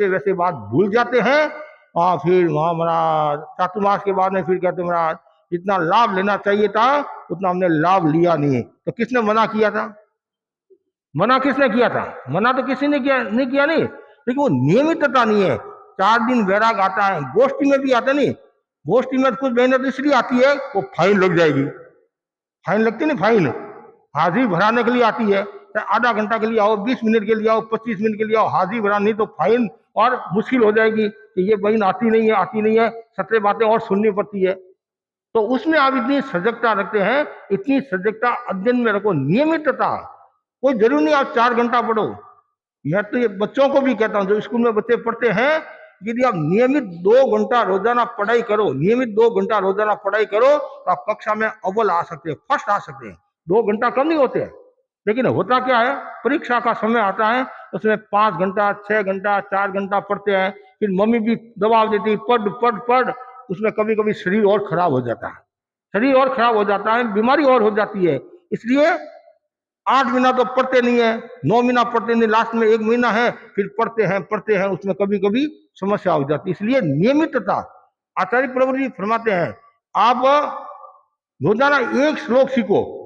Speaker 5: वैसे बात भूल जाते हैं। और फिर वहां महाराज चातुर्मास के बाद में फिर कहते महाराज जितना लाभ लेना चाहिए था उतना हमने लाभ लिया नहीं। तो किसने मना किया था? मना किसने किया था? मना तो किसी ने नहीं किया नहीं, लेकिन वो नियमितता नहीं है। 4 दिन वैराग आता है, गोष्ठी में भी आता नहीं। गोष्ठी में कुछ मेहनत इसलिए आती है, वो फाइन लग जाएगी, फाइन लगती नहीं, फाइन हाजिरी भराने के लिए आती है। चाहे आधा घंटा के लिए आओ, 20 मिनट के लिए आओ, 25 मिनट के लिए आओ, हाजिर भरा, नहीं तो फाइन और मुश्किल हो जाएगी कि ये बहन आती नहीं है, 17 बातें और सुननी पड़ती है। तो उसमें आप इतनी सजगता रखते हैं, इतनी सजगता अध्ययन में रखो, नियमितता। कोई जरूरी नहीं आप 4 घंटा पढ़ो। मैं तो ये बच्चों को भी कहता हूँ, जो स्कूल में बच्चे पढ़ते हैं, यदि आप नियमित 2 घंटा रोजाना पढ़ाई करो, नियमित 2 घंटा रोजाना पढ़ाई करो, तो आप कक्षा में अव्वल आ सकते हैं, फर्स्ट आ सकते हैं। 2 घंटा कम नहीं होते हैं, लेकिन होता क्या है, परीक्षा का समय आता है, उसमें 5 घंटा, 6 घंटा, 4 घंटा पढ़ते हैं, फिर मम्मी भी दबाव देती है, पढ़ पढ़ पढ़। उसमें कभी कभी शरीर और खराब हो जाता है, शरीर और खराब हो जाता है, बीमारी और हो जाती है। इसलिए 8 महीना तो पढ़ते नहीं है, 9 महीना पढ़ते नहीं, लास्ट में 1 महीना है, फिर पढ़ते हैं, उसमें कभी कभी समस्या हो जाती है। इसलिए नियमितता। आचार्य प्रभु जी फरमाते हैं, आप रोजाना 1 श्लोक सीखो,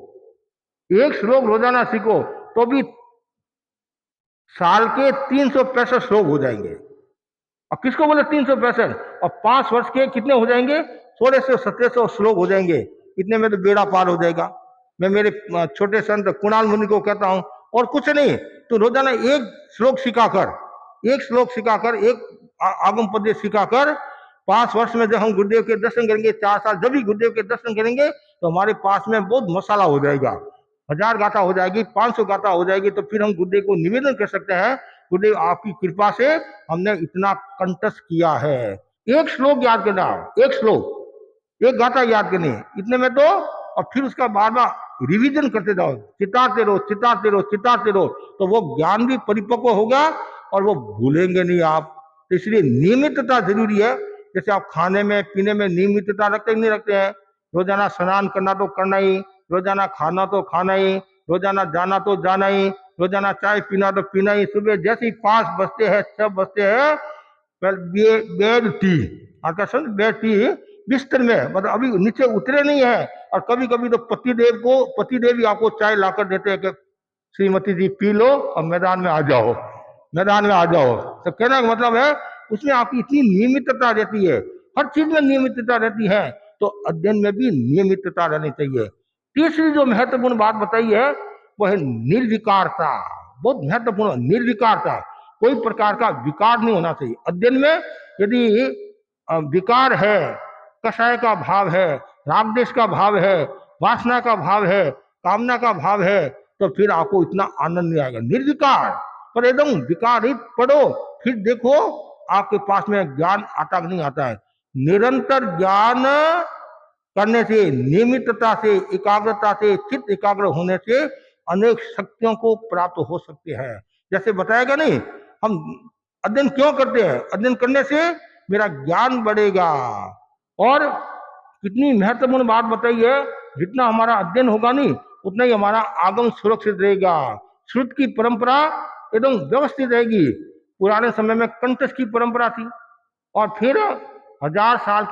Speaker 5: 1 श्लोक रोजाना सीखो, तो भी साल के 365 श्लोक हो जाएंगे। और किसको बोले 365, और 5 वर्ष के कितने हो जाएंगे, 1600-1700 श्लोक हो जाएंगे। इतने में तो बेड़ा पार हो जाएगा। मैं मेरे छोटे संत कुणाल मुनि को कहता हूं, और कुछ नहीं तो रोजाना 1 श्लोक सिखाकर, 1 श्लोक सिखाकर, 1 आगम पद्य सिखाकर, 5 वर्ष में जब हम गुरुदेव के दर्शन करेंगे, 4 साल जब भी गुरुदेव के दर्शन करेंगे, तो हमारे पास में बहुत मसाला हो जाएगा, 1000 गाथा हो जाएगी, 500 गाथा हो जाएगी। तो फिर हम गुरुदेव को निवेदन कर सकते हैं, गुरुदेव आपकी कृपा से हमने इतना कंठस्थ किया है। 1 श्लोक याद करना, 1 श्लोक, 1 गाथा याद करनी, इतने में तो। और फिर उसका बार बार रिवीजन करते जाओ, चिताते रहो, तो वो ज्ञान भी परिपक्व होगा और वो भूलेंगे नहीं आप। तो इसलिए नियमितता जरूरी है। जैसे आप खाने में पीने में नियमितता रखते ही नहीं रखते हैं, रोजाना स्नान करना तो करना ही, रोजाना खाना तो खाना ही, रोजाना जाना तो जाना ही, रोजाना चाय पीना तो पीना ही। सुबह जैसे ही 5 बजते हैं, 6 बजते हैं, बेड टी, आकर्षण बेड टी बिस्तर में, मतलब अभी नीचे उतरे नहीं है। और कभी कभी तो पतिदेव ही आपको चाय लाकर देते हैं कि श्रीमती जी पी लो और मैदान में आ जाओ। तो कहने का मतलब है, उसमें आपकी इतनी नियमितता रहती है, हर चीज में नियमितता रहती है, तो अध्ययन में भी नियमितता रहनी चाहिए। तीसरी जो महत्वपूर्ण बात बताई है, वो है निर्विकारता। बहुत महत्वपूर्ण, निर्विकारता। कोई प्रकार का विकार नहीं होना चाहिए अध्ययन में। यदि विकार है, कषाय का भाव है, रागदेश का भाव है, वासना का भाव है, कामना का भाव है, तो फिर आपको इतना आनंद नहीं आएगा। निर्विकार पर एकदम विकारित पढ़ो, फिर देखो आपके पास में ज्ञान आता कि नहीं आता है। निरंतर ज्ञान करने से, नियमितता से, एकाग्रता से, चित्त एकाग्र होने से अनेक शक्तियों को प्राप्त हो सकते हैं। जैसे बताएगा नहीं, हम अध्ययन क्यों करते हैं, अध्ययन करने से मेरा ज्ञान बढ़ेगा। और कितनी महत्वपूर्ण बात बताई है, जितना हमारा अध्ययन होगा नहीं, उतना ही हमारा आगम सुरक्षित रहेगा। श्रुत की परंपरा एकदम व्यवस्थित रहेगी। पुराने समय में कंठस्थ की परंपरा थी, और फिर 1000 साल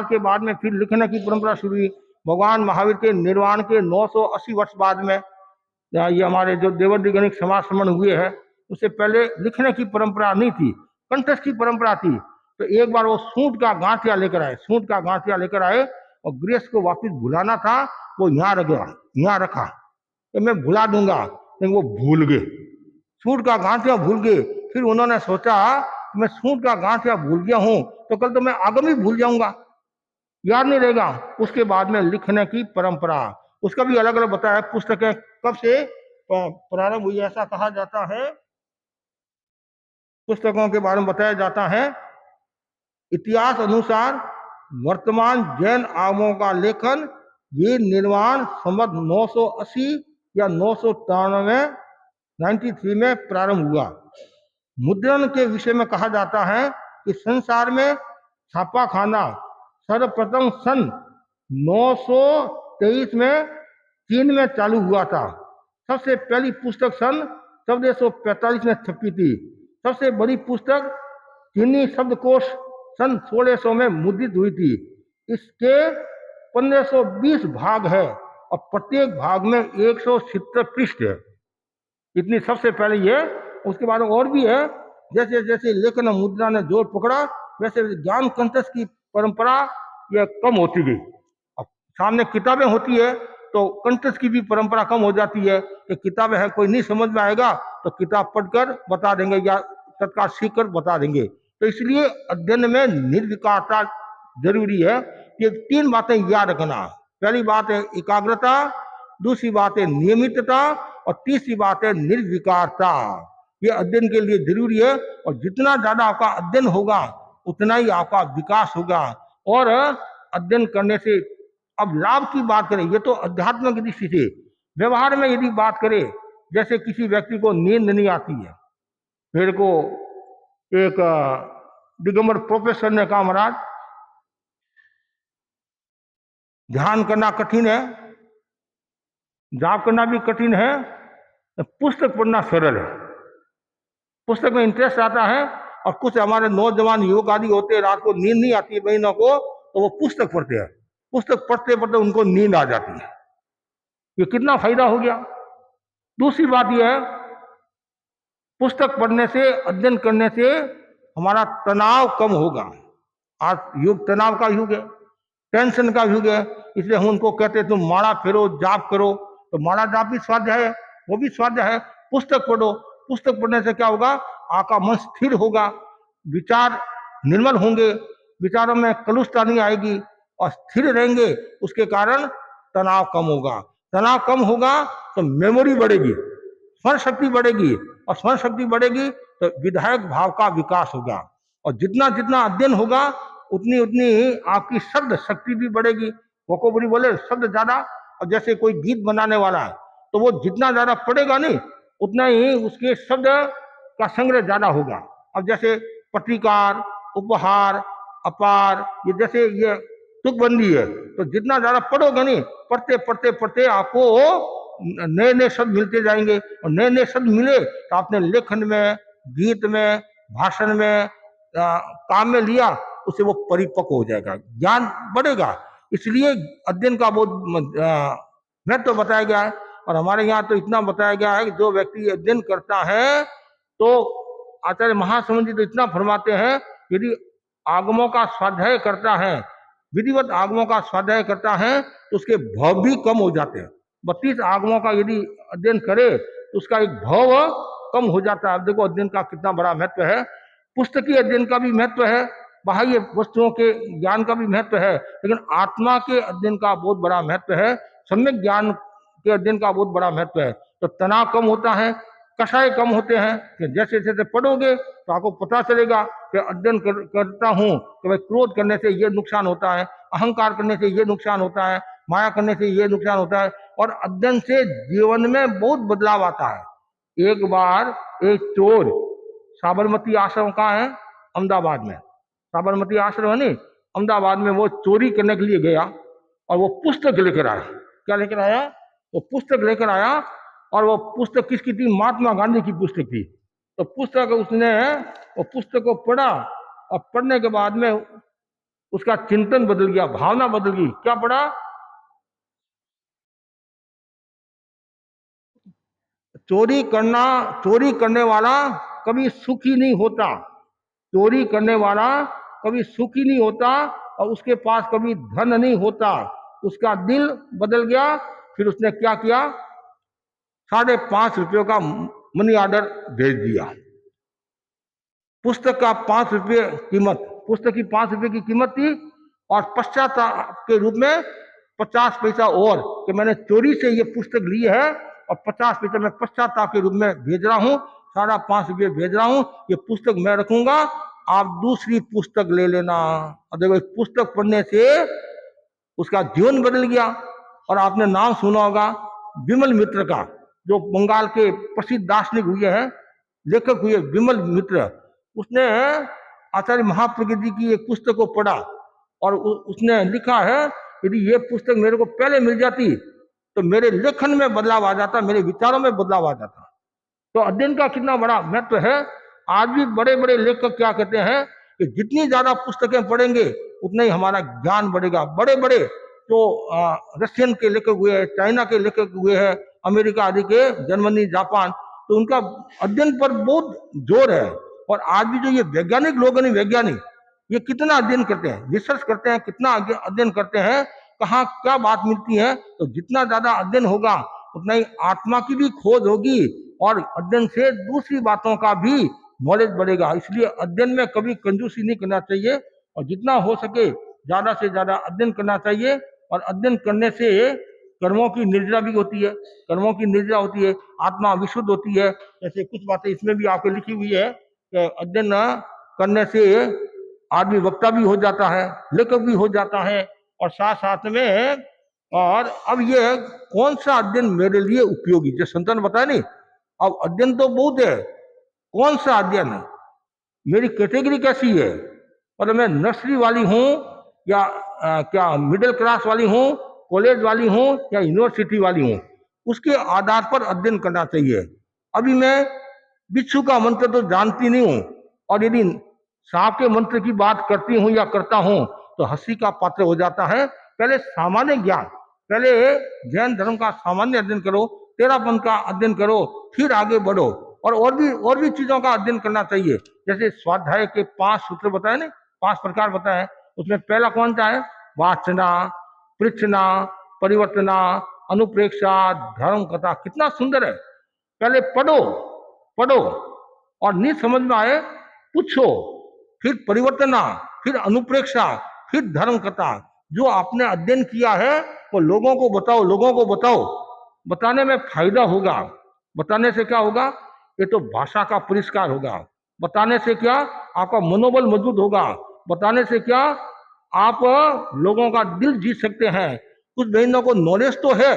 Speaker 5: के बाद में फिर लिखने की परंपरा शुरू हुई। भगवान महावीर के निर्वाण के 980 वर्ष बाद में ये हमारे जो देवोद्दी गणिक समाज श्रमण हुए हैं, उससे पहले लिखने की परंपरा नहीं थी, कंठस्थ की परंपरा थी। तो एक बार वो सूंड का गांठिया लेकर आए, और गृहस्थ को वापिस भुलाना था, वो यहाँ रखा तो मैं भुला दूंगा, लेकिन वो भूल गए, सूंड का गांठिया भूल गए। फिर उन्होंने सोचा मैं सूंड का गांठिया भूल गया हूं, तो कल तो मैं आगम ही भूल जाऊंगा, याद नहीं रहेगा। उसके बाद में लिखने की परंपरा, उसका भी अलग अलग बताया। पुस्तकें कब से प्रारंभ हुई, ऐसा कहा जाता है, पुस्तकों के बारे में बताया जाता है। इतिहास अनुसार वर्तमान जैन आगमों का लेखन ये निर्माण संवत 980 या 993 में प्रारंभ हुआ। मुद्रण के विषय में कहा जाता है कि संसार में छापाखाना सर्वप्रथम सन 923 में चीन में चालू हुआ था। सबसे पहली पुस्तक सन 1445 में छपी थी। सबसे बड़ी पुस्तक चीनी शब्दकोश सन 1600 में मुद्रित हुई थी। इसके 1520 भाग है और प्रत्येक भाग में 170 पृष्ठ है। इतनी सबसे पहले ये, उसके बाद और भी है। जैसे जैसे लेखन मुद्रा ने जोर पकड़ा, वैसे ज्ञान कंठस्थ की परंपरा यह कम होती गई। अब सामने किताबें होती है, तो कंठस्थ की भी परंपरा कम हो जाती है कि किताबें हैं, कोई नहीं समझ में आएगा तो किताब पढ़कर बता देंगे या तत्काल सीख कर बता देंगे। तो इसलिए अध्ययन में निर्विकारता जरूरी है। ये 3 बातें याद रखना। पहली बात है एकाग्रता, दूसरी बात है नियमितता और तीसरी बात है निर्विकारता। ये अध्ययन के लिए जरूरी है और जितना ज्यादा आपका अध्ययन होगा उतना ही आपका विकास होगा। और अध्ययन करने से अब लाभ की बात करें, ये तो अध्यात्म की दृष्टि से। व्यवहार में यदि बात करें, जैसे किसी व्यक्ति को नींद नहीं आती है, मेरे को एक दिगंबर प्रोफेसर ने कहा, महाराज ध्यान करना कठिन है, जाप करना भी कठिन है, पुस्तक पढ़ना सरल है। पुस्तक में इंटरेस्ट आता है और कुछ हमारे नौजवान युवक आदि होते हैं, रात को नींद नहीं आती है बहनों को, तो वो पुस्तक पढ़ते हैं। पुस्तक पढ़ते पढ़ते उनको नींद आ जाती है। ये कितना फायदा हो गया। दूसरी बात यह है, पुस्तक पढ़ने से, अध्ययन करने से हमारा तनाव कम होगा। आज युग तनाव का युग है, टेंशन का युग है, इसलिए हम उनको कहते हैं तुम माला फेरो, जाप करो। तो माला जाप भी स्वाध्याय है, वो भी स्वाध्याय है। पुस्तक पढ़ो, पुस्तक पढ़ने से क्या होगा, आपका मन स्थिर होगा, विचार निर्मल होंगे, विचारों में कलुषता नहीं आएगी और स्थिर रहेंगे। उसके कारण तनाव कम होगा। तनाव कम होगा तो मेमोरी बढ़ेगी, स्मरण शक्ति बढ़ेगी, और स्मरण शक्ति बढ़ेगी तो विधायक भाव का विकास होगा। और जितना जितना अध्ययन होगा उतनी उतनी आपकी शब्द शक्ति भी बढ़ेगी। वोकैबुलरी बोले शब्द ज्यादा। और जैसे कोई गीत बनाने वाला है तो वो जितना ज्यादा पढ़ेगा नहीं उतना ही उसके शब्द का संग्रह ज्यादा होगा। अब जैसे पत्रिकार, उपहार, अपार, ये जैसे ये तुकबंदी है, तो जितना ज्यादा पढ़ोगे नहीं, पढ़ते पढ़ते पढ़ते आपको नए नए शब्द मिलते जाएंगे। और नए नए शब्द मिले तो आपने लेखन में, गीत में, भाषण में, काम में लिया, उससे वो परिपक्व हो जाएगा, ज्ञान बढ़ेगा। इसलिए अध्ययन का बहुत महत्व बताया गया है। और हमारे यहाँ तो इतना बताया गया है कि जो व्यक्ति अध्ययन करता है, तो आचार्य महासमंद जी तो इतना फरमाते हैं, यदि आगमों का स्वाध्याय करता है, विधिवत आगमों का स्वाध्याय करता है, तो उसके भव भी कम हो जाते हैं। 32 आगमों का यदि अध्ययन करे तो उसका एक भव कम हो जाता है। अब देखो अध्ययन का कितना बड़ा महत्व है। पुस्तकीय अध्ययन का भी महत्व है, बाह्य वस्तुओं के ज्ञान का भी महत्व है, लेकिन आत्मा के अध्ययन का बहुत बड़ा महत्व है, सम्यक ज्ञान के अध्ययन का बहुत बड़ा महत्व है। तो तनाव कम होता है, कषाय कम होते हैं। कि जैसे जैसे पढ़ोगे तो आपको पता चलेगा कि अध्ययन करता हूँ तो भाई क्रोध करने से ये नुकसान होता है, अहंकार करने से ये नुकसान होता है, माया करने से ये नुकसान होता है। और अध्ययन से जीवन में बहुत बदलाव आता है। एक बार एक चोर साबरमती आश्रम का है अहमदाबाद में, साबरमती आश्रम है नहीं, अहमदाबाद में, वो चोरी करने के लिए गया और वो पुस्तक लेकर आया। क्या लेकर आया? वो पुस्तक लेकर आया। और वो पुस्तक किसकी थी? महात्मा गांधी की पुस्तक थी। तो पुस्तक उसने वो पुस्तक को पढ़ा और पढ़ने के बाद में उसका चिंतन बदल गया, भावना बदल गई। क्या पढ़ा? चोरी करने वाला कभी सुखी नहीं होता, चोरी करने वाला कभी सुखी नहीं होता, और उसके पास कभी धन नहीं होता। उसका दिल बदल गया। फिर उसने क्या किया? 5.5 रुपये का मनी ऑर्डर भेज दिया। पुस्तक का 5 रुपये कीमत, पुस्तक की 5 रुपये की कीमत थी, और पश्चाताप के रूप में 50 पैसा और, कि मैंने चोरी से ये पुस्तक ली है और 50 पैसा मैं पश्चाताप के रूप में भेज रहा हूँ, 5.5 रुपये भेज रहा हूँ, ये पुस्तक मैं रखूंगा, आप दूसरी पुस्तक ले लेना। और देखो पुस्तक पढ़ने से उसका जीवन बदल गया। और आपने नाम सुना होगा विमल मित्र का, जो बंगाल के प्रसिद्ध दार्शनिक हुए हैं, लेखक हुए विमल मित्र। उसने आचार्य महाप्रज्ञ जी की एक पुस्तक को पढ़ा और उसने लिखा है, यदि ये पुस्तक मेरे को पहले मिल जाती तो मेरे लेखन में बदलाव आ जाता, मेरे विचारों में बदलाव आ जाता। तो अध्ययन का कितना बड़ा महत्व है। आज भी बड़े बड़े लेखक क्या कहते हैं कि जितनी ज्यादा पुस्तकें पढ़ेंगे उतना ही हमारा ज्ञान बढ़ेगा। बड़े बड़े जो रशियन के लेखक हुए हैं, चाइना के लेखक हुए हैं, अमेरिका आदि के, जर्मनी, जापान, तो उनका अध्ययन पर बहुत जोर है। और आज भी जो ये वैज्ञानिक लोग हैं, वैज्ञानिक, ये कितना अध्ययन करते हैं, रिसर्च करते हैं, कितना अध्ययन करते हैं, कहाँ क्या बात मिलती है। तो जितना ज़्यादा अध्ययन होगा उतना ही आत्मा की भी खोज होगी और अध्ययन से दूसरी बातों का भी नॉलेज बढ़ेगा। इसलिए अध्ययन में कभी कंजूसी नहीं करना चाहिए और जितना हो सके ज़्यादा से ज़्यादा अध्ययन करना चाहिए। और अध्ययन करने से कर्मों की निर्जरा भी होती है, कर्मों की निर्जरा होती है, आत्मा विशुद्ध होती है। जैसे कुछ बातें इसमें भी आपके लिखी हुई है कि अध्ययन करने से आदमी वक्ता भी हो जाता है, लेखक भी हो जाता है और साथ साथ में। और अब ये कौन सा अध्ययन मेरे लिए उपयोगी, जो संतन बताया नहीं, अब अध्ययन तो बहुत है, कौन सा अध्ययन है, मेरी कैटेगरी कैसी है, मतलब मैं नर्सरी वाली हूँ या क्या मिडिल क्लास वाली हूँ, कॉलेज वाली हूँ या यूनिवर्सिटी वाली हूँ, उसके आधार पर अध्ययन करना चाहिए। अभी मैं बिच्छू का मंत्र तो जानती नहीं हूँ और यदि सांप के मंत्र की बात करती हूँ या करता हूँ तो हंसी का पात्र हो जाता है। पहले सामान्य ज्ञान, पहले जैन धर्म का सामान्य अध्ययन करो, तेरापंथ का अध्ययन करो, फिर आगे बढ़ो। और भी चीजों का अध्ययन करना चाहिए। जैसे स्वाध्याय के 5 सूत्र बताए ना, 5 प्रकार बताए, उसमें पहला कौन सा है, वाचना, पृच्छना, परिवर्तना, अनुप्रेक्षा, धर्म कथा। कितना सुंदर है। पहले पढ़ो पढ़ो और नहीं समझ में आए पूछो, फिर परिवर्तना, फिर अनुप्रेक्षा, फिर धर्म कथा। जो आपने अध्ययन किया है वो लोगों को बताओ, लोगों को बताओ। बताने में फायदा होगा। बताने से क्या होगा, ये तो भाषा का परिष्कार होगा। बताने से क्या, आपका मनोबल मजबूत होगा। बताने से क्या, आप लोगों का दिल जीत सकते हैं। कुछ बहनों को नॉलेज तो है,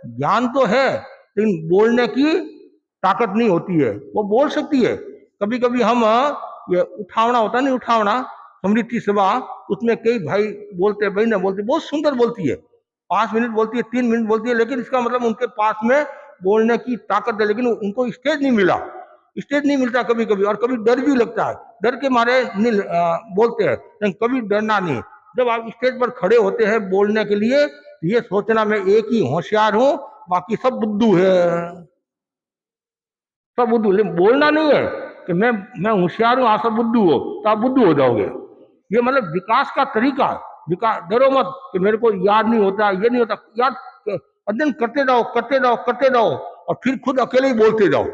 Speaker 5: ज्ञान तो है, लेकिन बोलने की ताकत नहीं होती है। वो बोल सकती है। कभी कभी हम ये उठावना होता नहीं, उठावना समृद्धि सभा, उसमें कई भाई बोलते, बहनें बोलती, बहुत सुंदर बोलती है, 5 मिनट बोलती है, 3 मिनट बोलती है, लेकिन इसका मतलब उनके पास में बोलने की ताकत है, लेकिन उनको स्टेज नहीं मिला, स्टेज नहीं मिलता कभी कभी। और कभी डर भी लगता है, डर के मारे नहीं बोलते हैं, लेकिन कभी डरना नहीं। जब आप स्टेज पर खड़े होते हैं बोलने के लिए, तो ये सोचना मैं एक ही होशियार हूँ, बाकी सब बुद्धू है, सब बुद्धू। लेकिन बोलना नहीं है कि मैं होशियार हूँ, आप सब बुद्धू हो, तो आप बुद्धू हो जाओगे। ये मतलब विकास का तरीका है। विकास, डरो मत कि मेरे को याद नहीं होता, ये नहीं होता, याद अध्ययन करते जाओ, करते जाओ, करते जाओ, और फिर खुद अकेले ही बोलते जाओ,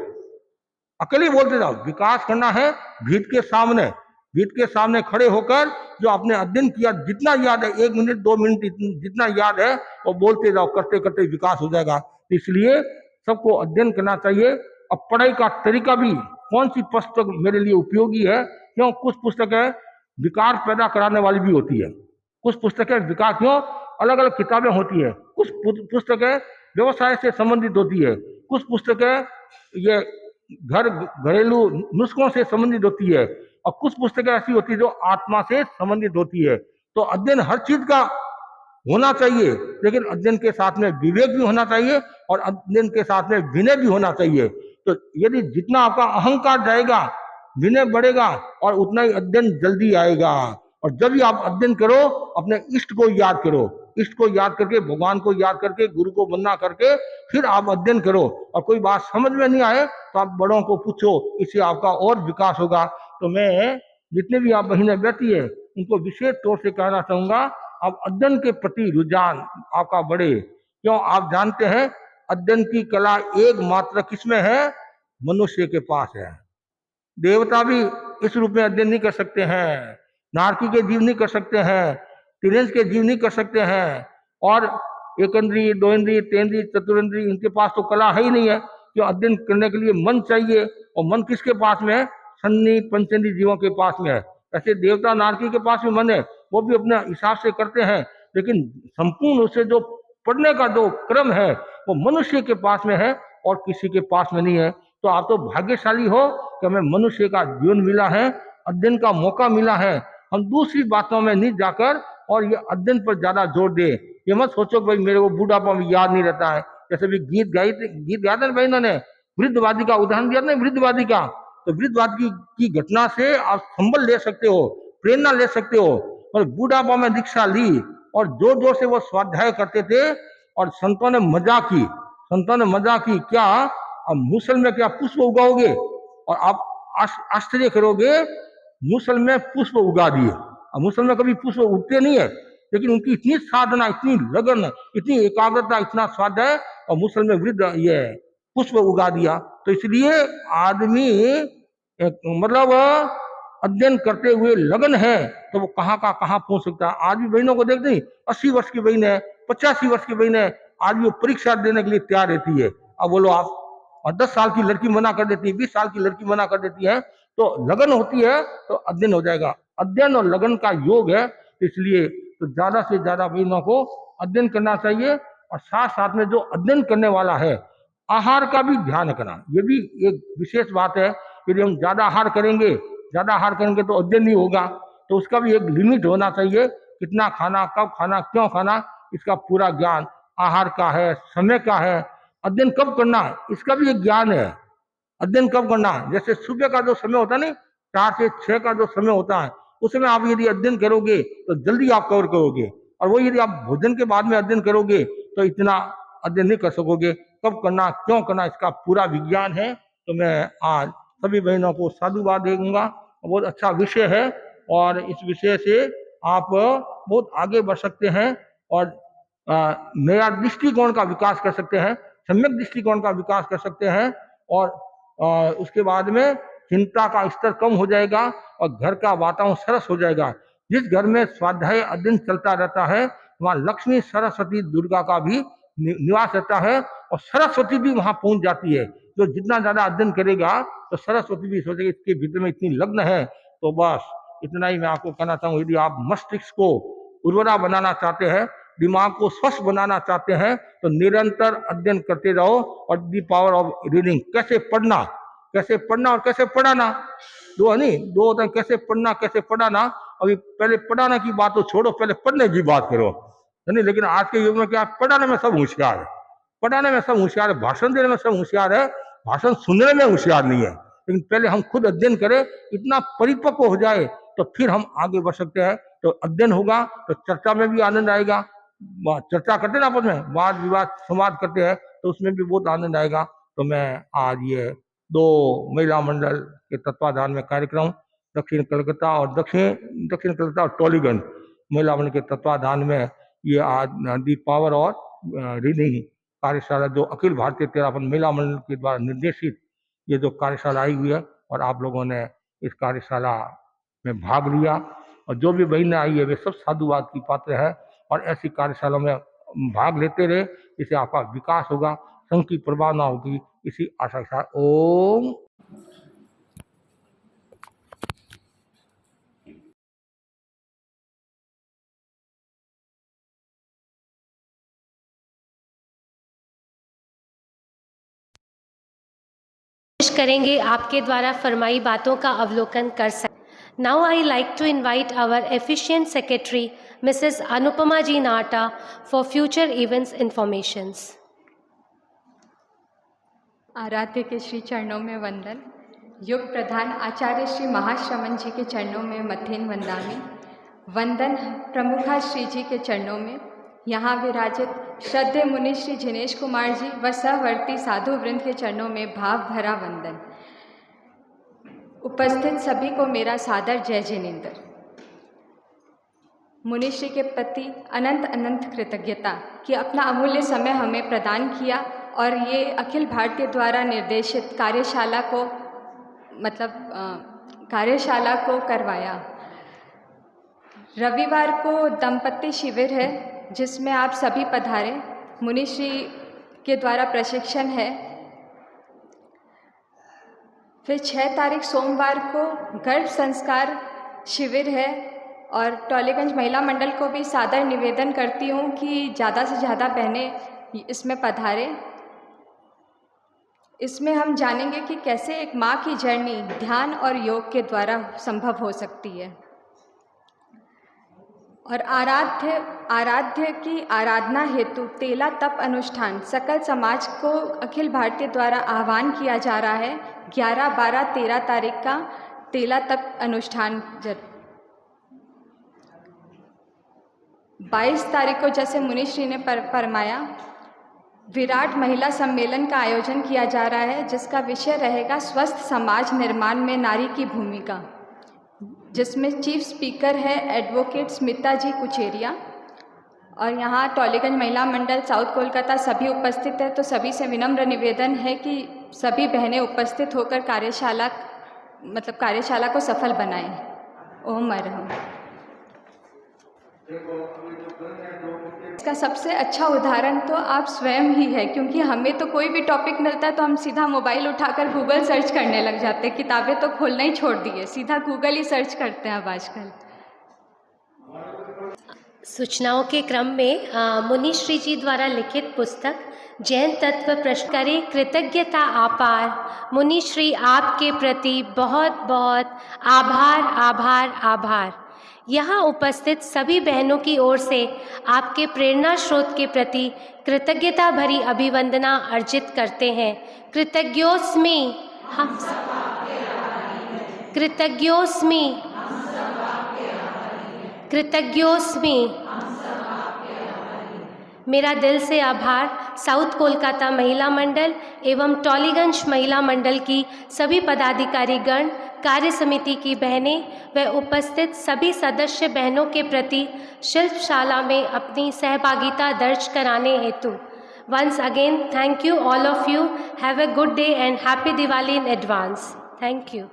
Speaker 5: अकेले ही बोलते जाओ। विकास करना है भीत के सामने, भीत के सामने खड़े होकर जो आपने अध्ययन किया, जितना याद है, 1 मिनट 2 मिनट जितना याद है, वो बोलते जाओ, करते करते विकास हो जाएगा। इसलिए सबको अध्ययन करना चाहिए। अब पढ़ाई का तरीका भी, कौन सी पुस्तक मेरे लिए उपयोगी है, क्यों कुछ पुस्तकें विकार पैदा कराने वाली भी होती है, कुछ पुस्तकें विकार, क्यों अलग अलग किताबें होती है, कुछ पुस्तकें व्यवसाय से संबंधित होती है, कुछ पुस्तकें ये घरेलू नुस्खों से संबंधित होती है, और कुछ पुस्तकें ऐसी होती है जो आत्मा से संबंधित होती है। तो अध्ययन हर चीज का होना चाहिए, लेकिन अध्ययन के साथ में विवेक भी होना चाहिए और अध्ययन के साथ में विनय भी होना चाहिए। तो यदि जितना आपका अहंकार जाएगा, विनय बढ़ेगा, और उतना ही अध्ययन जल्दी आएगा। और जब भी आप अध्ययन करो, अपने इष्ट को याद करो, इष्ट को याद करके, भगवान को याद करके, गुरु को वंदना करके फिर आप अध्ययन करो। और कोई बात समझ में नहीं आए तो आप बड़ों को पूछो, इससे आपका और विकास होगा। तो मैं जितने भी आप बहनें बैठी है उनको विशेष तौर से कहना चाहूंगा, आप अध्ययन के प्रति रुझान आपका बढ़े। क्यों, आप जानते हैं अध्ययन की कला एकमात्र किसमें है, मनुष्य के पास है। देवता भी इस रूप में अध्ययन नहीं कर सकते हैं, नारकी के जीव नहीं कर सकते हैं, तिरंज के जीव नहीं कर सकते हैं, और एक इंद्रिय, 2 इंद्रिय, 3 इंद्रिय, चतुरेंद्रिय, इनके पास तो कला है ही नहीं है। क्यों, अध्ययन करने के लिए मन चाहिए, और मन किसके पास में है, सन्नी पंचेंद्रिय जीवों के पास में है। ऐसे देवता नारकी के पास भी मन है, वो भी अपने हिसाब से करते हैं, लेकिन संपूर्ण उससे जो पढ़ने का जो क्रम है वो मनुष्य के पास में है और किसी के पास में नहीं है। तो आप तो भाग्यशाली हो कि हमें मनुष्य का जीवन मिला है, अध्ययन का मौका मिला है। हम दूसरी बातों में नहीं जाकर और ये अध्ययन पर ज्यादा जोर दे। ये मत सोचो भाई मेरे को बूढ़ापा में याद नहीं रहता है। जैसे भी गीत गाया था भाई, इन्होंने वृद्धवादी का उदाहरण दिया था, वृद्धवादी का। तो वृद्धवादी की घटना से आप संबल ले सकते हो, प्रेरणा ले सकते हो। और बूढ़ापा में दीक्षा ली और जोर जोर से वो स्वाध्याय करते थे, और संतों ने मजाक की, संतों ने मजाक की, क्या अब मूसल में क्या पुष्प उगाओगे, और आप आश्चर्य करोगे, मूसल में पुष्प उगा दिए। अब मूसल में कभी पुष्प उगते नहीं है, लेकिन उनकी इतनी साधना, इतनी लगन, इतनी एकाग्रता, इतना स्वाध्याय, और मुसल में वृद्ध ये पुष्प उगा दिया। तो इसलिए आदमी मतलब अध्ययन करते हुए लगन है तो वो कहाँ का कहाँ पहुंच सकता है। आज भी बहनों को देखते हैं, 80 वर्ष की बहन है, 85 वर्ष की बहन है, आज भी वो परीक्षा देने के लिए तैयार रहती है। अब बोलो आप, और 10 साल की लड़की मना कर देती है, 20 साल की लड़की मना कर देती है। तो लगन होती है तो अध्ययन हो जाएगा। अध्ययन और लगन का योग है, इसलिए तो ज्यादा से ज्यादा बहनों को अध्ययन करना चाहिए। और साथ साथ में जो अध्ययन करने वाला है, आहार का भी ध्यान रखना, ये भी एक विशेष बात है। यदि हम ज्यादा आहार करेंगे तो अध्ययन नहीं होगा। तो उसका भी एक लिमिट होना चाहिए, कितना खाना, कब खाना, क्यों खाना, इसका पूरा ज्ञान आहार का है, समय का है। अध्ययन कब करना है, इसका भी एक ज्ञान है। अध्ययन कब करना है, जैसे सुबह का जो समय होता है ना, 4 से 6 का जो समय होता है, उस समय आप यदि अध्ययन करोगे तो जल्दी आप कवर करोगे। और वो यदि आप भोजन के बाद में अध्ययन करोगे तो इतना अध्ययन नहीं कर सकोगे। कब करना, क्यों करना, इसका पूरा विज्ञान है। तो मैं आज सभी बहनों को साधुवाद दूंगा। बहुत अच्छा विषय है और इस विषय से आप बहुत आगे बढ़ सकते हैं और नया दृष्टिकोण का विकास कर सकते हैं, सम्यक दृष्टिकोण का विकास कर सकते हैं। और उसके बाद में चिंता का स्तर कम हो जाएगा और घर का वातावरण सरस हो जाएगा। जिस घर में स्वाध्याय अध्ययन चलता रहता है वहाँ लक्ष्मी, सरस्वती, दुर्गा का भी निवास रहता है और सरस्वती भी वहाँ पहुंच जाती है। जो जितना ज्यादा अध्ययन करेगा तो सरस्वती भी सोचेगी इसके भीतर में इतनी लग्न है। तो बस इतना ही मैं आपको कहना चाहूँ। यदि आप मस्तिष्क को उर्वरा बनाना चाहते हैं, दिमाग को स्वस्थ बनाना चाहते हैं, तो निरंतर अध्ययन करते रहो। और दी पावर ऑफ रीडिंग, कैसे पढ़ना और कैसे पढ़ाना, दो है नहीं, दो होता है, कैसे पढ़ना, कैसे पढ़ाना। अभी पहले पढ़ाना की बात तो छोड़ो, पहले पढ़ने की बात करो, है नहीं। लेकिन आज के युग में क्या, पढ़ाने में सब होशियार है, पढ़ाने में सब होशियार है, भाषण देने में सब होशियार है, भाषण सुनने में होशियार नहीं है। लेकिन पहले हम खुद अध्ययन करें, इतना परिपक्व हो जाए तो फिर हम आगे बढ़ सकते हैं। तो अध्ययन होगा तो चर्चा में भी आनंद आएगा। चर्चा करते हैं ना आपस में, वाद विवाद संवाद करते हैं, तो उसमें भी बहुत आनंद आएगा। तो मैं आज ये 2 महिला मंडल के तत्वाधान में कार्यक्रम दक्षिण कलकत्ता और टोलीगंज महिला मंडल के तत्वाधान में ये आज दी पावर और रीडिंग कार्यशाला, जो अखिल भारतीय तेरापंथ महिला मंडल के द्वारा निर्देशित ये जो कार्यशाला आई हुई है, और आप लोगों ने इस कार्यशाला में भाग लिया। और जो भी बहनें आई है वे सब साधुवाद की पात्र है। और ऐसी कार्यशाला में भाग लेते रहे, इससे आपका विकास होगा, संघ की प्रभाव ना होगी, इसी आशा के साथ ओम।
Speaker 1: कोशिश करेंगे आपके द्वारा फरमाई बातों का अवलोकन कर सकें। Now I like to invite our efficient secretary Mrs Anupama ji नाटा फॉर फ्यूचर इवेंट्स इंफॉर्मेशंस।
Speaker 6: आराध्य के श्री चरणों में वंदन। युग प्रधान आचार्य श्री महाश्रमण जी के चरणों में मथेन वंदामी। वंदन प्रमुखा श्री जी के चरणों में। यहाँ विराजित श्रद्धेय मुनि श्री जिनेश कुमार जी व सहवर्ती साधु वृंद के चरणों में भाव भरा वंदन। उपस्थित सभी को मेरा सादर जय जिनेन्द्र। मुनि श्री के प्रति अनंत अनंत कृतज्ञता कि अपना अमूल्य समय हमें प्रदान किया और ये अखिल भारतीय द्वारा निर्देशित कार्यशाला को करवाया। रविवार को दंपत्ति शिविर है जिसमें आप सभी पधारे। मुनि श्री के द्वारा प्रशिक्षण है। फिर 6 तारीख सोमवार को गर्भ संस्कार शिविर है। और टोलीगंज महिला मंडल को भी सादर निवेदन करती हूँ कि ज़्यादा से ज़्यादा बहनें इसमें पधारें। इसमें हम जानेंगे कि कैसे एक माँ की जर्नी ध्यान और योग के द्वारा संभव हो सकती है। और आराध्य की आराधना हेतु तेला तप अनुष्ठान सकल समाज को अखिल भारतीय द्वारा आह्वान किया जा रहा है। 11, 12, 13 तारीख का तेला तप अनुष्ठान। 22 तारीख को जैसे मुनि श्री ने फरमाया विराट महिला सम्मेलन का आयोजन किया जा रहा है, जिसका विषय रहेगा स्वस्थ समाज निर्माण में नारी की भूमिका, जिसमें चीफ स्पीकर है एडवोकेट स्मिता जी कुचेरिया। और यहाँ टॉलीगंज महिला मंडल साउथ कोलकाता सभी उपस्थित है, तो सभी से विनम्र निवेदन है कि सभी बहनें उपस्थित होकर कार्यशाला को सफल बनाएं। ओम अरहम। इसका सबसे अच्छा उदाहरण तो आप स्वयं ही है, क्योंकि हमें तो कोई भी टॉपिक मिलता है तो हम सीधा मोबाइल उठाकर गूगल सर्च करने लग जाते हैं। किताबें तो खोलना ही छोड़ दिए, सीधा गूगल ही सर्च करते हैं अब आजकल।
Speaker 1: सूचनाओं के क्रम में मुनि श्री जी द्वारा लिखित पुस्तक जैन तत्व प्रश्न करे कृतज्ञता आपार। मुनि श्री आपके प्रति बहुत बहुत आभार आभार आभार। यहाँ उपस्थित सभी बहनों की ओर से आपके प्रेरणा स्रोत के प्रति कृतज्ञता भरी अभिवंदना अर्जित करते हैं। कृतज्ञोस्मि हम कृतज्ञोस्मि कृतज्ञोस्मि। मेरा दिल से आभार साउथ कोलकाता महिला मंडल एवं टॉलीगंज महिला मंडल की सभी पदाधिकारीगण, कार्य समिति की बहनें व उपस्थित सभी सदस्य बहनों के प्रति शिल्पशाला में अपनी सहभागिता दर्ज कराने हेतु। Once again thank you all of you. Have a good day and happy Diwali in advance. Thank you.